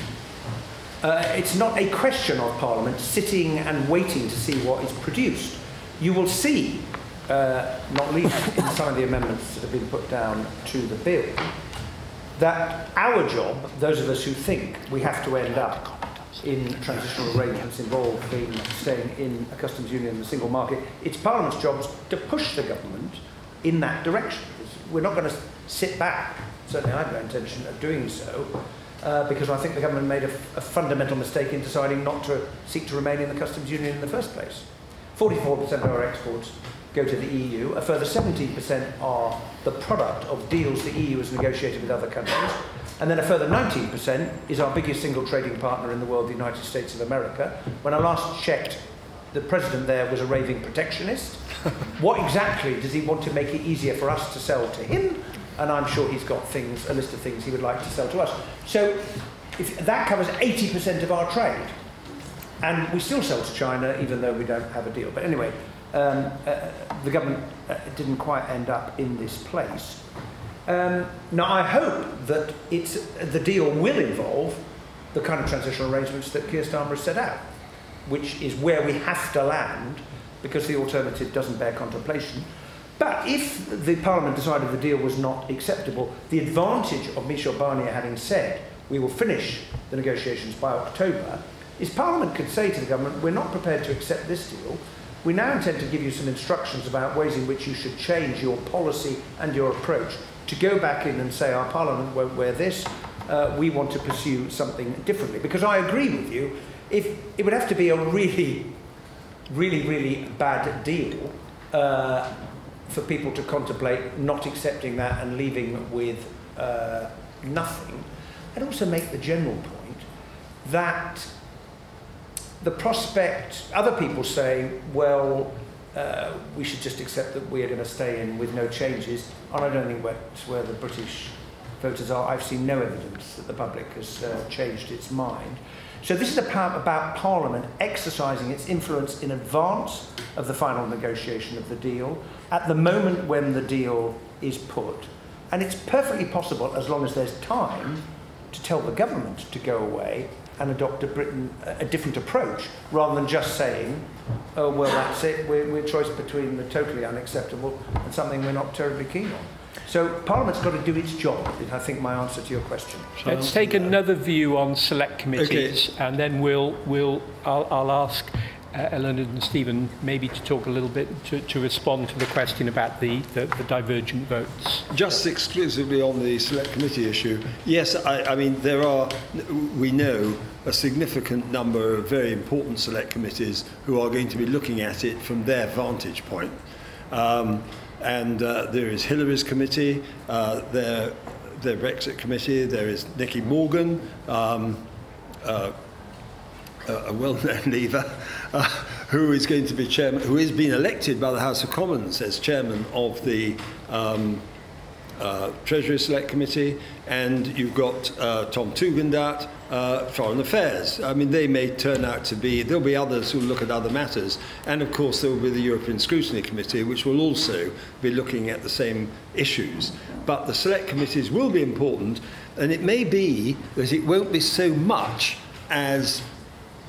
It's not a question of Parliament sitting and waiting to see what is produced. You will see, not least in some of the amendments that have been put down to the bill, that our job, those of us who think we have to end up in transitional arrangements involving staying in a customs union and the single market, it's Parliament's job to push the government in that direction. We're not going to sit back, certainly I have no intention of doing so, because I think the government made a fundamental mistake in deciding not to seek to remain in the customs union in the first place. 44% of our exports go to the EU, a further 17% are the product of deals the EU has negotiated with other countries, and then a further 19% is our biggest single trading partner in the world, the United States of America. When I last checked, the president there was a raving protectionist. What exactly does he want to make it easier for us to sell to him? And I'm sure he's got a list of things he would like to sell to us. So if that covers 80% of our trade. And we still sell to China, even though we don't have a deal. But anyway, the government didn't quite end up in this place. Now, I hope that the deal will involve the kind of transitional arrangements that Keir Starmer has set out, which is where we have to land, because the alternative doesn't bear contemplation. But if the Parliament decided the deal was not acceptable, the advantage of Michel Barnier having said we will finish the negotiations by October is Parliament could say to the government, we're not prepared to accept this deal. We now intend to give you some instructions about ways in which you should change your policy and your approach to go back in and say our Parliament won't wear this, we want to pursue something differently. Because I agree with you, if it would have to be a really, really, really bad deal for people to contemplate not accepting that and leaving with nothing. I'd also make the general point that the prospect, other people say, well, we should just accept that we are going to stay in with no changes, and I don't think that's where the British voters are. I've seen no evidence that the public has changed its mind. So this is about Parliament exercising its influence in advance of the final negotiation of the deal, at the moment when the deal is put. And it's perfectly possible, as long as there's time, to tell the government to go away and adopt a different approach, rather than just saying, oh, well, that's it, we're choice between the totally unacceptable and something we're not terribly keen on. So Parliament's got to do its job, is I think my answer to your question. Let's take another view on select committees, and then I'll ask Ellen and Stephen maybe to talk a little bit to respond to the question about the divergent votes. Just exclusively on the select committee issue, yes, I mean, we know a significant number of very important select committees who are going to be looking at it from their vantage point. And there is Hillary's committee, their Brexit committee, there is Nicky Morgan, a well-known leaver, who is going to be chairman, who has been elected by the House of Commons as chairman of the Treasury Select Committee, and you've got Tom Tugendhat, Foreign Affairs. I mean, they may turn out to be, there'll be others who look at other matters, and of course there will be the European Scrutiny Committee, which will also be looking at the same issues. But the select committees will be important, and it may be that it won't be so much as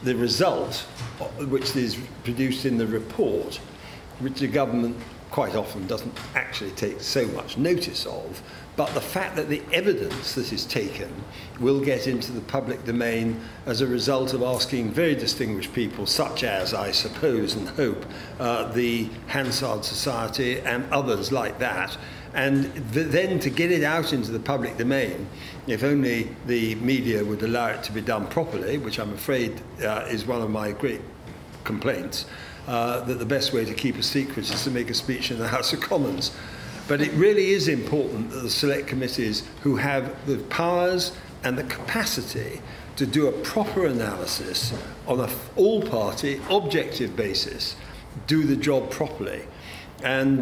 the result, which is produced in the report, which the government quite often doesn't actually take so much notice of, but the fact that the evidence that is taken will get into the public domain as a result of asking very distinguished people, such as, I suppose and hope, the Hansard Society and others like that, and then to get it out into the public domain, if only the media would allow it to be done properly, which I'm afraid is one of my great complaints, that the best way to keep a secret is to make a speech in the House of Commons. But it really is important that the select committees who have the powers and the capacity to do a proper analysis on an all-party, objective basis, do the job properly. And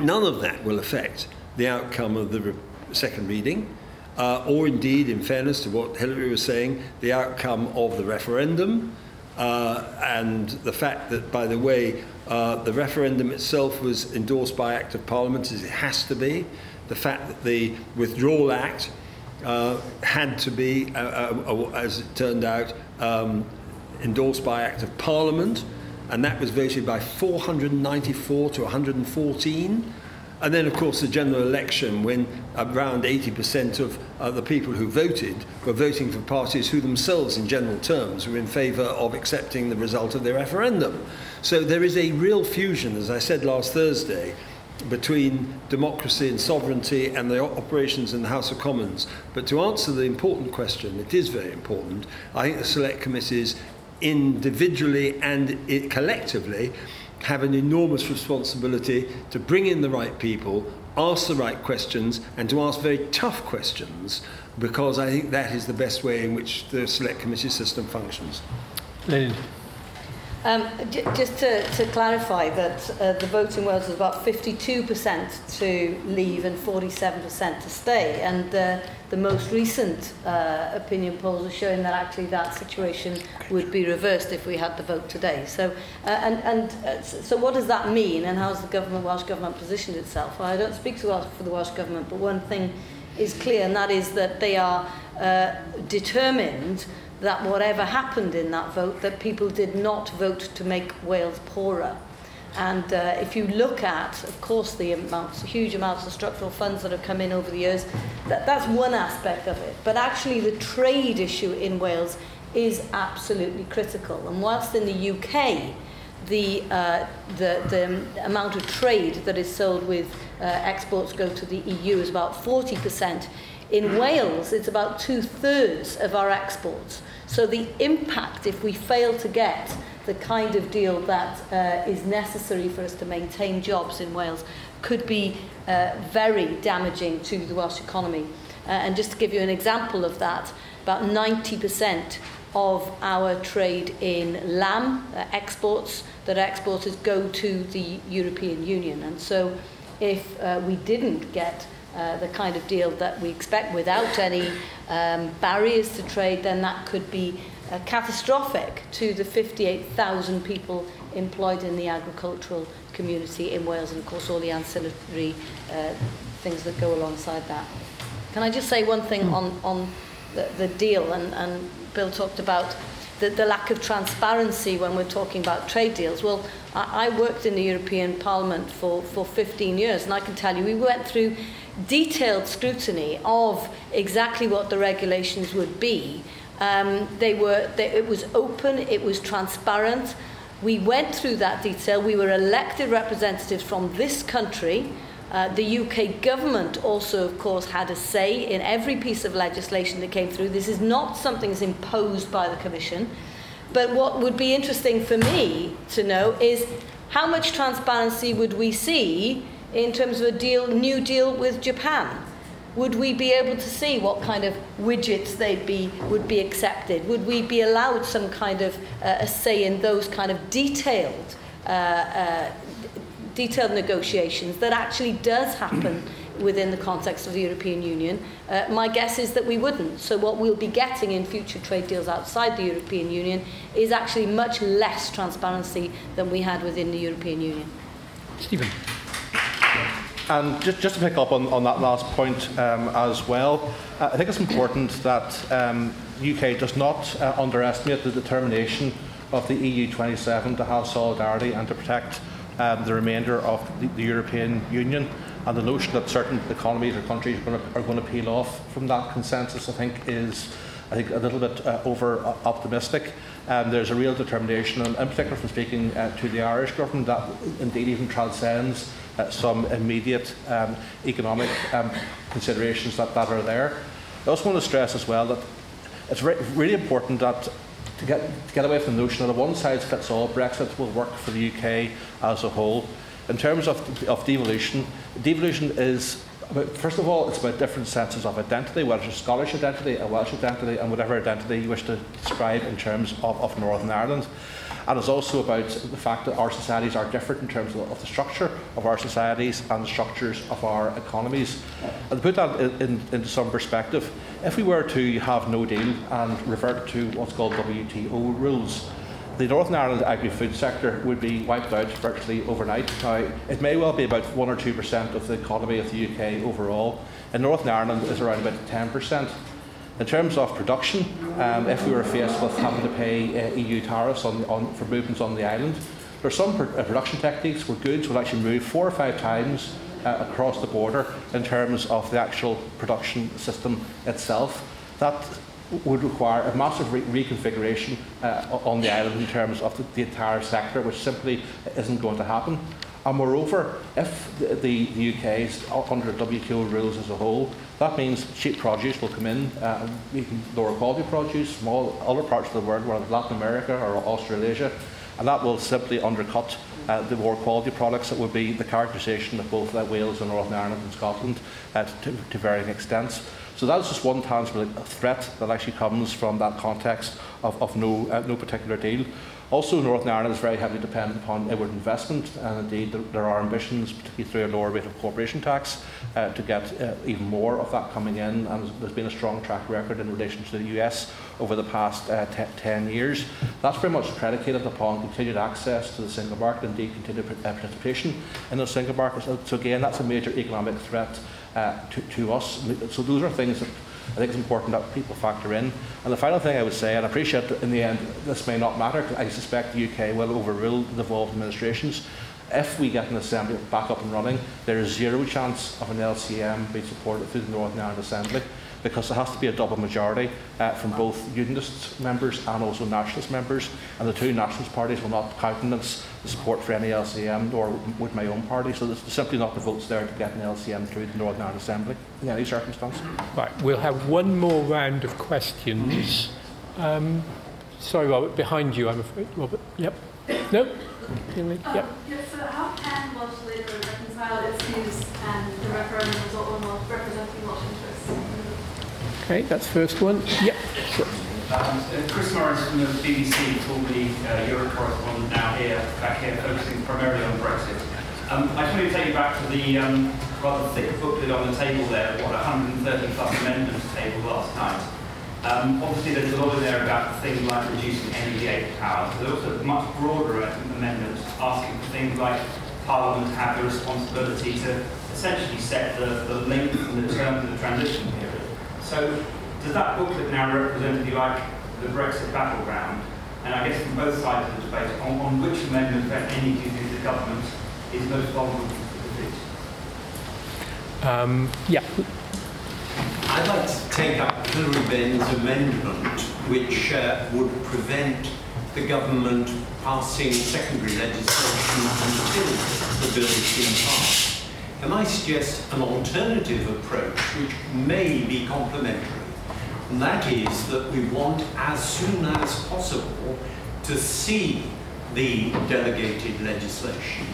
none of that will affect the outcome of the second reading. or indeed, in fairness to what Hilary was saying, the outcome of the referendum, and the fact that, by the way, the referendum itself was endorsed by Act of Parliament, as it has to be, the fact that the Withdrawal Act had to be, as it turned out, endorsed by Act of Parliament, and that was voted by 494 to 114. And then, of course, the general election, when around 80% of the people who voted were voting for parties who themselves, in general terms, were in favour of accepting the result of the referendum. So there is a real fusion, as I said last Thursday, between democracy and sovereignty and the operations in the House of Commons. But to answer the important question, it is very important, I think the select committees individually and collectively have an enormous responsibility to bring in the right people, ask the right questions, and to ask very tough questions, because I think that is the best way in which the select committee system functions. Lynn. Just to clarify that the vote in Wales was about 52% to leave and 47% to stay, and the most recent opinion polls are showing that actually that situation would be reversed if we had the vote today. So, so what does that mean, and how has the Welsh Government positioned itself? Well, I don't speak for the Welsh Government, but one thing is clear, and that is that they are determined that whatever happened in that vote, that people did not vote to make Wales poorer. And if you look at, of course, the huge amounts of structural funds that have come in over the years, that's one aspect of it. But actually the trade issue in Wales is absolutely critical. And whilst in the UK, the amount of trade that is sold with exports go to the EU is about 40%, in Wales, it's about 2/3 of our exports. So the impact, if we fail to get the kind of deal that is necessary for us to maintain jobs in Wales, could be very damaging to the Welsh economy. And just to give you an example of that, about 90% of our trade in lamb exports that are exported go to the European Union. And so if we didn't get the kind of deal that we expect without any barriers to trade, then that could be catastrophic to the 58,000 people employed in the agricultural community in Wales, and of course all the ancillary things that go alongside that. Can I just say one thing on the deal, and Bill talked about the lack of transparency when we're talking about trade deals. Well, I worked in the European Parliament for 15 years, and I can tell you we went through detailed scrutiny of exactly what the regulations would be. It was open, it was transparent. We went through that detail. We were elected representatives from this country. The UK government also, of course, had a say in every piece of legislation that came through. This is not something that's imposed by the Commission. But what would be interesting for me to know is how much transparency would we see in terms of a new deal with Japan? Would we be able to see what kind of widgets would be accepted? Would we be allowed some kind of a say in those kind of detailed negotiations that actually does happen within the context of the European Union? My guess is that we wouldn't. So what we'll be getting in future trade deals outside the European Union is actually much less transparency than we had within the European Union. Stephen. And just to pick up on that last point as well, I think it's important that the UK does not underestimate the determination of the EU27 to have solidarity and to protect the remainder of the European Union, and the notion that certain economies or countries are going to peel off from that consensus, I think, is a little bit over-optimistic. There's a real determination, and in particular from speaking to the Irish government, that indeed even transcends some immediate economic considerations that are there. I also want to stress as well that it's really important that to get away from the notion that a one-size-fits-all Brexit will work for the UK as a whole. In terms of devolution, devolution is about, first of all, it's about different senses of identity, whether it's a Scottish identity, a Welsh identity, and whatever identity you wish to describe in terms of Northern Ireland. And it's also about the fact that our societies are different in terms of the structure of our societies and the structures of our economies. And to put that into some perspective, if we were to have no deal and revert to what's called WTO rules, the Northern Ireland agri-food sector would be wiped out virtually overnight. Now, it may well be about 1 or 2% of the economy of the UK overall. In Northern Ireland, it's around about 10%. In terms of production, if we were faced with having to pay EU tariffs for movements on the island, there are some production techniques where goods will actually move 4 or 5 times across the border in terms of the actual production system itself. That would require a massive reconfiguration on the island in terms of the entire sector, which simply isn't going to happen. And moreover, if the UK is under the WTO rules as a whole, that means cheap produce will come in, lower quality produce from all other parts of the world, whether Latin America or Australasia, and that will simply undercut the more quality products that would be the characterisation of both Wales and Northern Ireland and Scotland to varying extents. So that's just one tangible threat that actually comes from that context of no particular deal. Also, Northern Ireland is very heavily dependent upon inward investment, and indeed there are ambitions, particularly through a lower rate of corporation tax, to get even more of that coming in, and there's been a strong track record in relation to the US over the past 10 years. That's very much predicated upon continued access to the single market, indeed continued participation in the single market. So again, that's a major economic threat to us. So those are things that I think it's important that people factor in. And the final thing I would say, and I appreciate that in the end this may not matter, I suspect the UK will overrule the devolved administrations. If we get an assembly back up and running, there is zero chance of an LCM being supported through the Northern Ireland Assembly, because there has to be a double majority from both Unionist members and also Nationalist members, and the two Nationalist parties will not countenance the support for any LCM, nor would my own party, so there's simply not the votes there to get an LCM through the Northern Ireland Assembly in any circumstance. Right, we'll have one more round of questions. Sorry, Robert, behind you, I'm afraid. Robert, yep. No? Yep. Yes, so how can Welsh Labour reconcile its views and the referendum result on Welsh representing Welsh interests? Okay, that's the first one. Yep. Sure. Chris Morris from the BBC, formerly Europe correspondent, now back here, focusing primarily on Brexit. I just want to take you back to the rather thick booklet on the table there, 130 plus amendments table last night. Obviously, there's a lot in there about things like reducing NEA powers. There's also much broader amendments asking for things like Parliament to have the responsibility to essentially set the length and the terms of the transition period. So, does that booklet now represent, if you like, the Brexit battleground? And I guess from both sides of the debate, on which amendment, if any, do you think the government is most vulnerable to defeat? Yeah. I'd like to take up Hilary Benn's amendment, which would prevent the government passing secondary legislation until the bill has been passed. Can I suggest an alternative approach which may be complementary? And that is that we want, as soon as possible, to see the delegated legislation,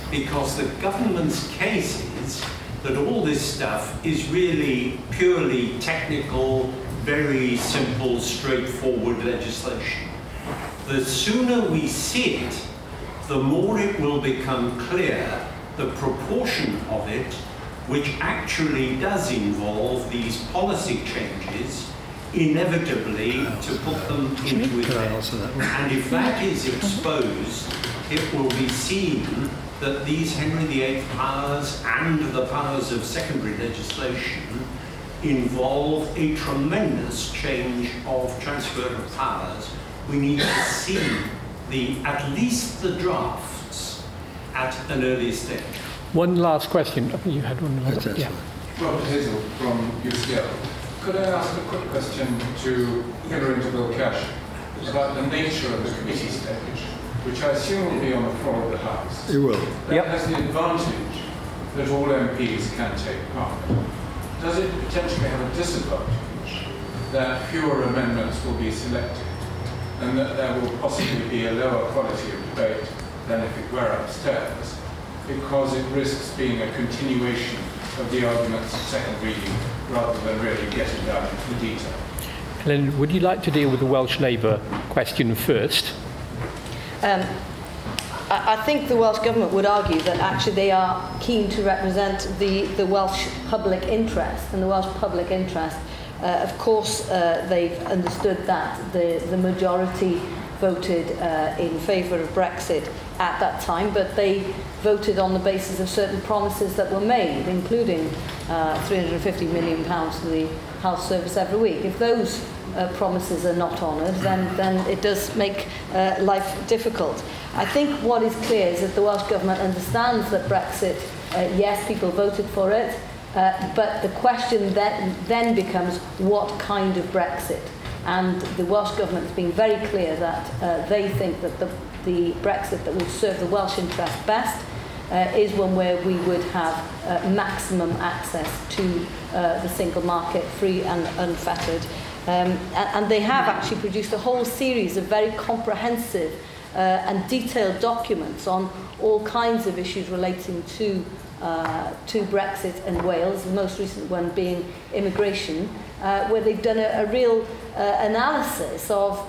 because the government's case is that all this stuff is really purely technical, very simple, straightforward legislation. The sooner we see it, the more it will become clear the proportion of it which actually does involve these policy changes inevitably to put them into effect. And if that is exposed, it will be seen that these Henry VIII powers and the powers of secondary legislation involve a tremendous change of transfer of powers. We need to see at least the drafts at an early stage. One last question. I think you had one. Yeah. Robert Hazel from UCL. Could I ask a quick question to Hilary and to Bill Cash about the nature of the committee stage, which I assume will be on the floor of the House? It will. That has the advantage that all MPs can take part. Does it potentially have a disadvantage that fewer amendments will be selected and that there will possibly be a lower quality of debate than if it were upstairs, because it risks being a continuation of the arguments of second reading rather than really getting down into the detail? Helen, would you like to deal with the Welsh Labour question first? I think the Welsh Government would argue that actually they are keen to represent the Welsh public interest. And the Welsh public interest, of course, they've understood that the majority voted in favour of Brexit at that time, but they voted on the basis of certain promises that were made, including £350 million to the health service every week. If those promises are not honoured, then it does make life difficult. I think what is clear is that the Welsh Government understands that Brexit, yes, people voted for it, but the question then becomes what kind of Brexit? And the Welsh Government has been very clear that they think that the Brexit that would serve the Welsh interest best is one where we would have maximum access to the single market, free and unfettered. And they have actually produced a whole series of very comprehensive and detailed documents on all kinds of issues relating to Brexit and Wales, the most recent one being immigration, where they've done a real analysis of,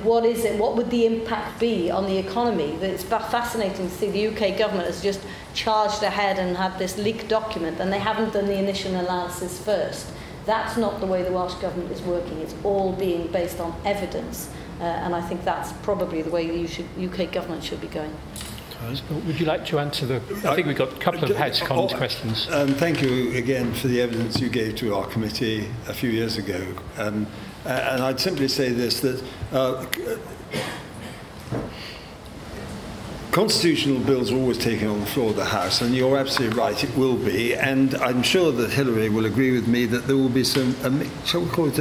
what is it, what would the impact be on the economy. It's fascinating to see the UK government has just charged ahead and had this leaked document, and they haven't done the initial analysis first. That's not the way the Welsh Government is working. It's all being based on evidence, and I think that's probably the way the UK Government should be going. Would you like to answer I think we've got a couple of House Commons questions. Thank you again for the evidence you gave to our committee a few years ago. And I'd simply say this, that constitutional bills are always taken on the floor of the House, and you're absolutely right, it will be. And I'm sure that Hillary will agree with me that there will be some, shall we call it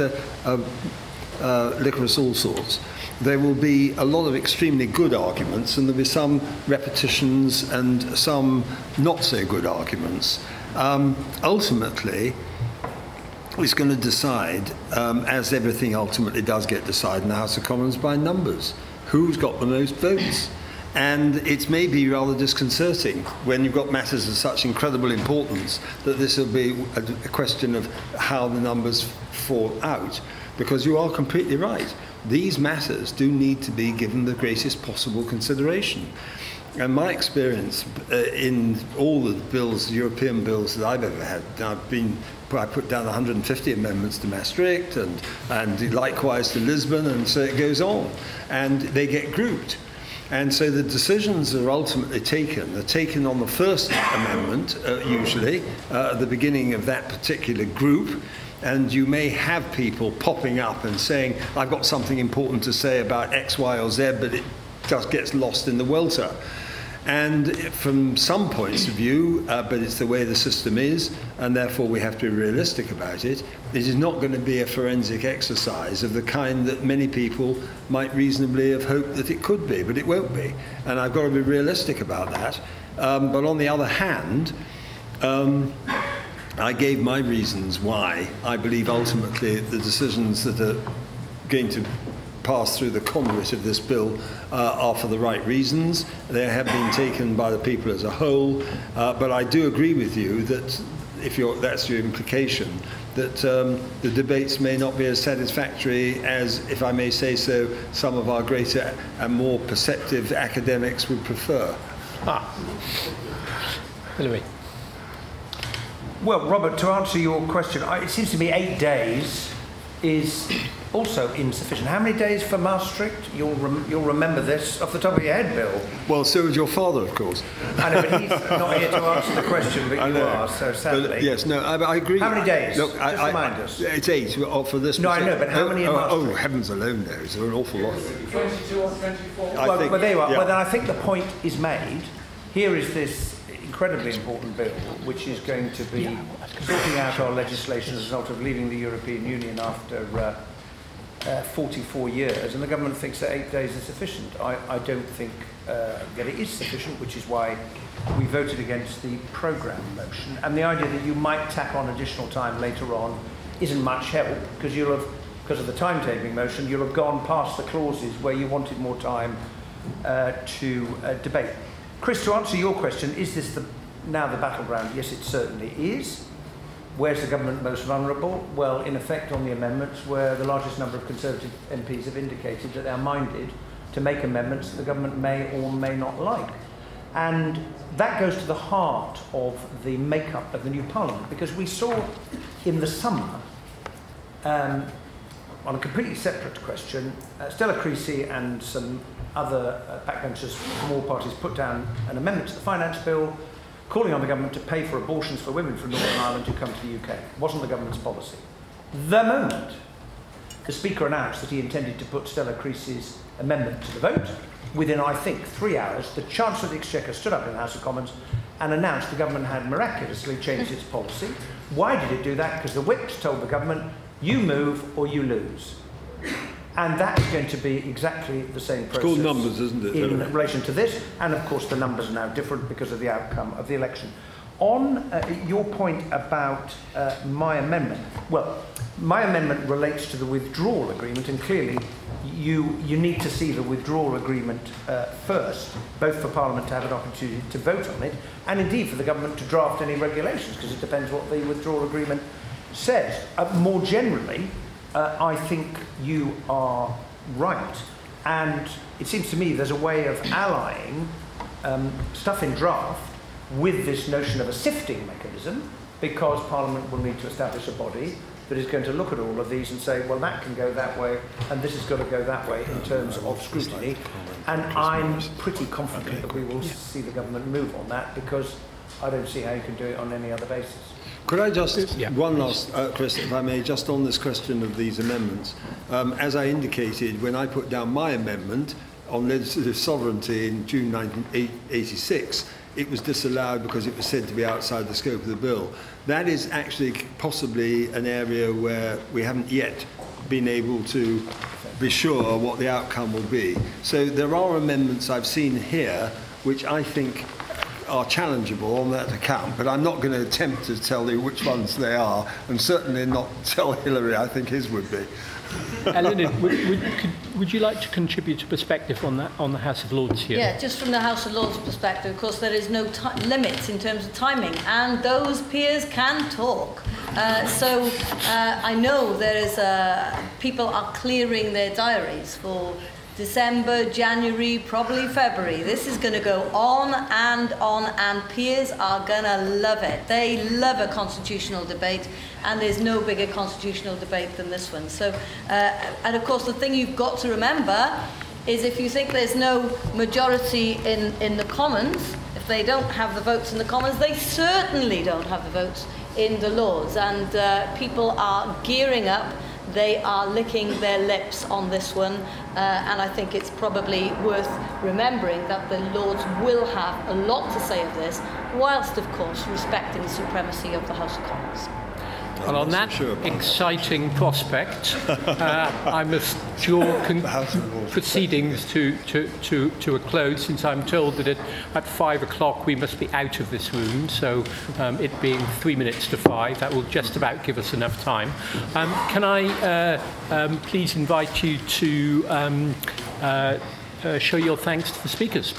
licorice all sorts. There will be a lot of extremely good arguments, and there'll be some repetitions and some not so good arguments. Ultimately, it's going to decide, as everything ultimately does get decided in the House of Commons, by numbers. Who's got the most votes? And it may be rather disconcerting when you've got matters of such incredible importance that this will be a question of how the numbers fall out. Because you are completely right. These matters do need to be given the greatest possible consideration. And my experience in all the bills, European bills that I've ever had, I put down 150 amendments to Maastricht and likewise to Lisbon, and so it goes on. And they get grouped. And so the decisions are ultimately taken. They're taken on the first amendment, usually, at the beginning of that particular group. And you may have people popping up and saying, I've got something important to say about X, Y, or Z, but it just gets lost in the welter. And from some points of view, but it's the way the system is, and therefore we have to be realistic about it, it is not going to be a forensic exercise of the kind that many people might reasonably have hoped that it could be, but it won't be. And I've got to be realistic about that. But on the other hand, I gave my reasons why I believe ultimately the decisions that are going to pass through the conduit of this bill are for the right reasons. They have been taken by the people as a whole, but I do agree with you that that's your implication, that the debates may not be as satisfactory as, if I may say so, some of our greater and more perceptive academics would prefer. Hillary. Well, Robert, to answer your question, it seems to me 8 days is also insufficient. How many days for Maastricht? You'll remember this off the top of your head, Bill. Well, so would your father, of course. I know, but he's not here to answer the question, but you are, so sadly. But, yes, no, I agree. How many days? Look, Just remind us. It's 8 for this. No, I know, but how many in Maastricht? Oh, heavens alone, there is an awful lot. 22 or 24? Well, there you are. Yeah. Well, then I think the point is made. Here is this incredibly important bill, which is going to be sorting out our legislation as a result of leaving the European Union after 44 years, and the government thinks that 8 days is sufficient. I don't think that it is sufficient, which is why we voted against the programme motion. And the idea that you might tack on additional time later on isn't much help, because because of the timetabling motion, you'll have gone past the clauses where you wanted more time to debate. Chris, to answer your question, is this now the battleground? Yes, it certainly is. Where's the government most vulnerable? Well, in effect, on the amendments, where the largest number of Conservative MPs have indicated that they're minded to make amendments that the government may or may not like. And that goes to the heart of the makeup of the new Parliament, because we saw in the summer, on a completely separate question, Stella Creasy and some other backbenchers from all parties put down an amendment to the Finance Bill calling on the government to pay for abortions for women from Northern Ireland who come to the UK. It wasn't the government's policy. The moment the Speaker announced that he intended to put Stella Creasy's amendment to the vote, within, I think, 3 hours, the Chancellor of the Exchequer stood up in the House of Commons and announced the government had miraculously changed its policy. Why did it do that? Because the whips told the government, you move or you lose. And that is going to be exactly the same process. It's called numbers, isn't it? In relation to this, and of course the numbers are now different because of the outcome of the election. On your point about my amendment, well, my amendment relates to the withdrawal agreement, and clearly you need to see the withdrawal agreement first, both for Parliament to have an opportunity to vote on it, and indeed for the government to draft any regulations, because it depends what the withdrawal agreement says. More generally, I think you are right, and it seems to me there's a way of allying stuff in draft with this notion of a sifting mechanism, because Parliament will need to establish a body that is going to look at all of these and say, well, that can go that way, and this has got to go that way in terms of scrutiny. And I'm pretty confident that we will see the government move on that, because I don't see how you can do it on any other basis. Could I just, one last, Chris, if I may, just on this question of these amendments. As I indicated, when I put down my amendment on legislative sovereignty in June 1986, it was disallowed because it was said to be outside the scope of the bill. That is actually possibly an area where we haven't yet been able to be sure what the outcome will be. So there are amendments I've seen here which I think are challengeable on that account, but I'm not going to attempt to tell you which ones they are, and certainly not tell Hillary I think his would be. Eleanor, would you like to contribute a perspective on that, on the House of Lords here? Yeah, just from the House of Lords perspective, of course, there is no limits in terms of timing, and those peers can talk. I know there is people are clearing their diaries for December, January, probably February. This is going to go on, and peers are going to love it. They love a constitutional debate, and there's no bigger constitutional debate than this one. So, and of course, the thing you've got to remember is if you think there's no majority in the Commons, if they don't have the votes in the Commons, they certainly don't have the votes in the Lords. And people are gearing up. They are licking their lips on this one, and I think it's probably worth remembering that the Lords will have a lot to say of this, whilst, of course, respecting the supremacy of the House of Commons. Well, on that exciting prospect, I must draw proceedings to a close, since I'm told that at 5 o'clock we must be out of this room, so it being 3 minutes to 5, that will just about give us enough time. Can I please invite you to show your thanks to the speakers?